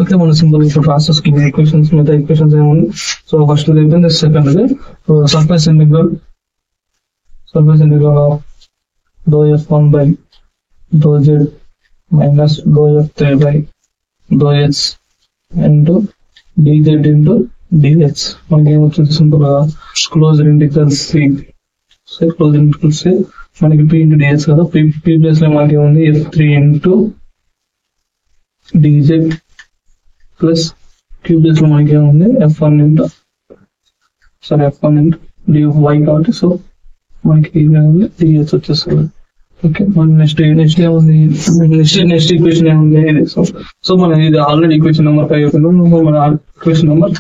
ఓకే, మనం సింపుల్ ఇప్పుడు ప్రాసెస్ ఈక్వేషన్స్ మిగతా ఈక్వేషన్స్ ఏముంది. సో ఫస్ట్ అయిపోయింది, second surface integral of dou f1 by dou z minus dou f3 by dou h into dz into dx. మనకి ఏమొచ్చింది సింపుల్ గా closed integral C. So closed integral C మనకి p into dx కదా, p place లో మనకి ఏముంది f3 into dz plus q place లో మనకి ఏముంది f1 into సరే f1 ఇంటూ dy కాబట్టి సో మనకి dx వచ్చేస్తుంది. ఓకే, మన నెక్స్ట్ ఏముంది, నెక్స్ట్ ఈక్వేషన్ ఏముంది ఇది. సో మనం ఇది ఆల్రెడీ ఈక్వేషన్ నెంబర్ 5 అయిపోయింది, మన ఈక్వేషన్ నెంబర్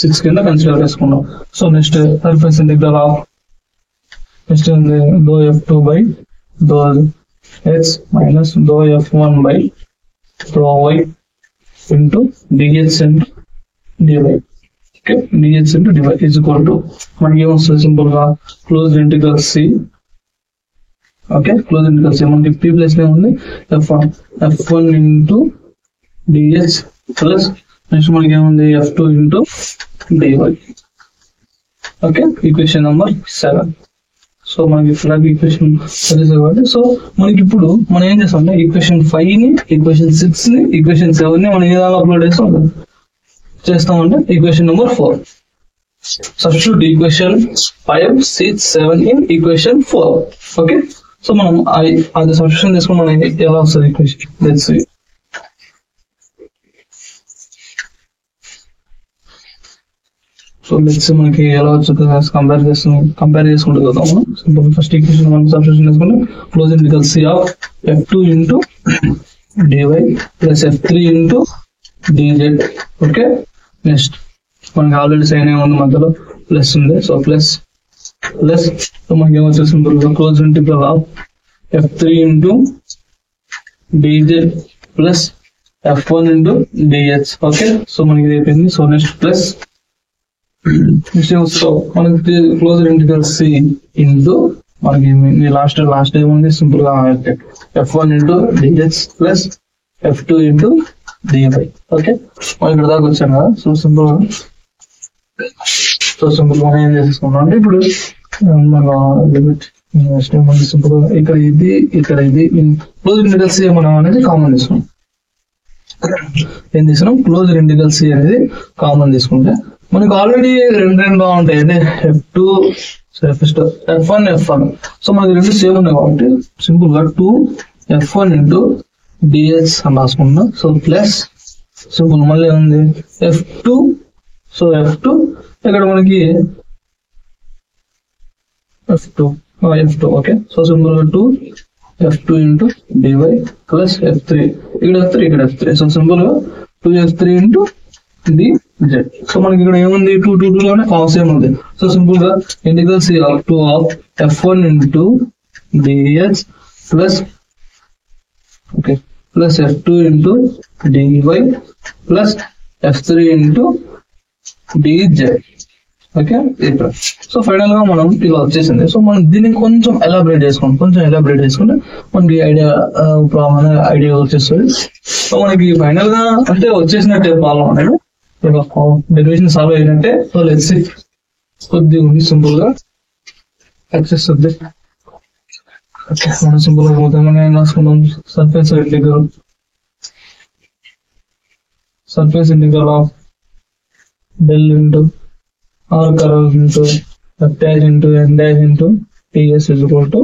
6 కింద కన్సిడర్ చేసుకున్నాం. So next surface integral of next ఉంది dou f2 by dou x minus dou f1 by dou y into dx into dy. Okay, dx into dy is equal to మనకి ఏమొస్తుంది simple గా close integral c. Okay, close integral c మనకి p place లో ఉంది f1 into dx plus next మనకి ఏముంది f2 into dy. Okay, equation number 7. So మనకి flag equation కాబట్టి సో మనకి ఇప్పుడు మనం ఏం చేస్తామంటే ఈక్వేషన్ 5 ని, ఈక్వేషన్ 6 ని, ఈక్వేషన్ 7 ని మనం ఏ విధంగా అప్లోడ్ చేస్తామంటే equation number 4. Substitute equation 5, 6, 7 in equation 4. Okay, so మనం అది సబ్స్టిట్యూషన్ తీసుకుని మనం ఎలా వస్తుంది equation let's see. So let's మనకి ఎలా వచ్చింది కంపేర్ చేసుకుంటూ చూద్దాం. సింపుల్ ఫస్ట్ ఈక్వేషన్ మనం సబ్స్టిట్యూషన్ చేసుకుంటే close integral c of f2 into dy plus f3 into dz. Okay, next మనకి ఆల్రెడీ సైన్ ఏముంది మధ్యలో ప్లస్ ఉంది, సో ప్లస్ సో మనకి ఏమొచ్చేసి సింపుల్ గా close integral of f3 into dz plus f1 into dx. Okay, so మనకి ఇది అయిపోయింది. సో నెక్స్ట్ ప్లస్ సో మనకి క్లోజ్ ఇంటిగ్రల్ c ఇంటూ మనకి లాస్ట్ ఏముంది సింపుల్ గా f1 into dx plus f2 into dy. Okay, మనం ఇక్కడ దాకా వచ్చాం కదా. సో సింపుల్ గా ఏం చేసుకున్నాం అంటే ఇప్పుడు సింపుల్ గా ఇక్కడ ఇది క్లోజ్ ఇంటిగ్రల్ c మనం అనేది కామన్ తీసుకున్నాం. ఏం తీసుకున్నాం, క్లోజ్ ఇంటిగ్రల్ c అనేది కామన్ తీసుకుంటే మనకు ఆల్రెడీ రెండు ఉంటాయి అంటే f2 f1 సో మనకి రెండు సేమ్ ఉన్నాయి కాబట్టి సింపుల్ గా 2f1 ఇంటూ dx అని రాసుకుంటున్నాం. సో ప్లస్ సింపుల్ మళ్ళీ ఉంది f2. సో f2 ఇక్కడ మనకి f2. ఓకే, సో సింపుల్ గా 2f2 into dy plus f3 ఇక్కడ f3. సో సింపుల్ గా 2f3 ఇంటూ dz. సో మనకి ఇక్కడ ఏముంది 2 లోనే సేమ్ ఉంది. సో సింపుల్ గా integral c of 2 of f1 into dx plus okay plus f2 into dy plus f3 into dz. Okay, so final గా మనం ఇలా వచ్చేసింది. సో మనం దీన్ని కొంచెం ఎలాబరేట్ చేసుకుంటే మనకి ఐడియా వచ్చేస్తుంది. సో మనకి ఫైనల్ గా అంటే వచ్చేసినట్టే ప్రాబ్లం అనేది డెరివేషన్ సాల్వ్ అయినట్టే. సో లెట్స్ సీ కొద్దిగా ఉంది సింపుల్ గా యాక్సెస్ సబ్జెక్ట్. ఓకే, మనం సింపుల్ గా పోతాం ఏం రాసుకుందాం surface integral of del into r curve into f dash into n dash into ts is equal to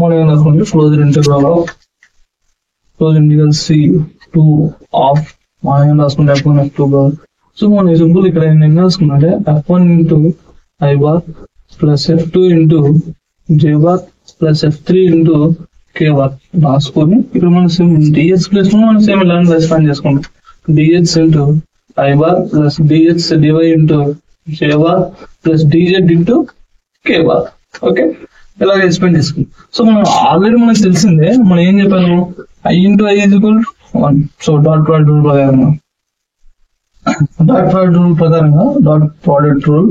మనం ఏం రాసుకుంటే క్లోజ్ ఇంటిగ్రల్ c2 ఆఫ్ మనం ఏం రాసుకుంటే f1 f2 బార్. సో మనం సింపుల్ ఇక్కడ ఏం రాసుకున్నట్టే f1 into i bar plus f2 into j bar plus f3 into k bar రాసుకొని ఇక్కడ మనం dx ప్లస్ మనం సేమ్ ఇలాంటి రెస్పాండ్ చేసుకుంటాం dx into i bar plus dx dy into j bar plus dz into k bar. Okay, ఇలాగ explain చేసుకుంటాం. So మనం already మనకు తెలిసిందే, మనం ఏం చెప్పాము i into i is equal to 1. So dot product rule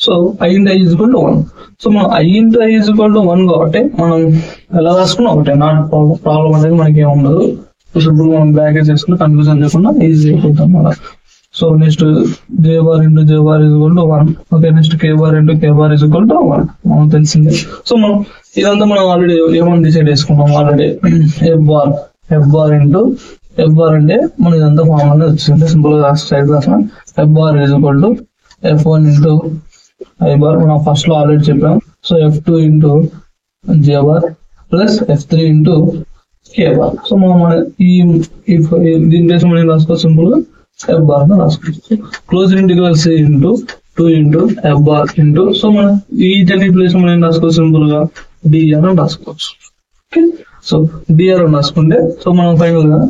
so i into i is equal to 1. So మనం i into i is equal to 1 కాబట్టి మనం ఎలా రాసుకున్నాం ఒకటే, నాట్ ప్రాబ్లం అనేది మనకి ఏమి ఉండదు. సింపుల్ మనం బ్రాకెట్ చేసుకుని కన్ఫ్యూజన్ లేకుండా ఈజీ అయిపోతాం అలా. So next j bar into j bar is equal to 1. Okay, next k bar into k bar is equal to 1 మనం తెలిసిందే. సో మనం ఇదంతా మనం ఆల్రెడీ ఏమని డిసైడ్ చేసుకున్నాం already f bar into f bar అంటే మనం ఇదంతా ఫామ్ అనేది వచ్చింది. సింపుల్ గా సైడ్ రాసిన f bar is equal to f1 into i bar మనం ఫస్ట్ లో ఆల్రెడీ చెప్పాం. So f2 into j bar plus f3 into k bar. So మనం దీని ప్లేస్ మనం రాసుకోవచ్చు సింపుల్ గా f బార్ రాసుకోవచ్చు. Close integral c into 2 into f bar into, so మనం ఈ టెన్ ప్లేస్ మనం ఏం రాసుకోవచ్చు సింపుల్ గా dr అని రాసుకోవచ్చు. ఓకే, సో dr అని రాసుకుంటే సో మనం ఫైనల్ గా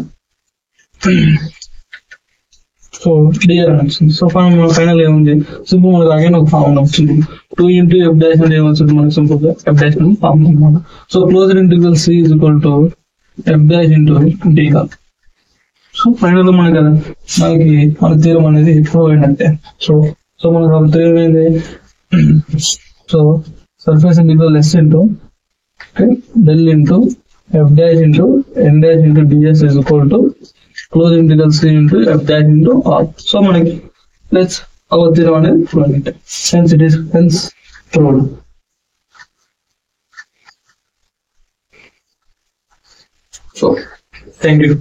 సో dr అని వచ్చింది. సో మనం ఫైనల్ ఏముంది సింపుల్ మనకి అగైన్ ఒక ఫార్ములా వచ్చింది 2 into f dash అంటే ఏమొచ్చింది మనకి సింపుల్ గా f dash అని ఫార్ములా అనమాట. So closed integral c is equal to f dash into dr. So final గా మనకి మన థీరం అనేది ప్రూవ్ అయినట్టే. సో మనకు థీరం ఏంది, so surface integral s into del into f dash into n dash into ds is equal to close integral c into f dash into r. So మనకి let's hour theorem అనేది prove అయినట్టే. hence proved. So thank you.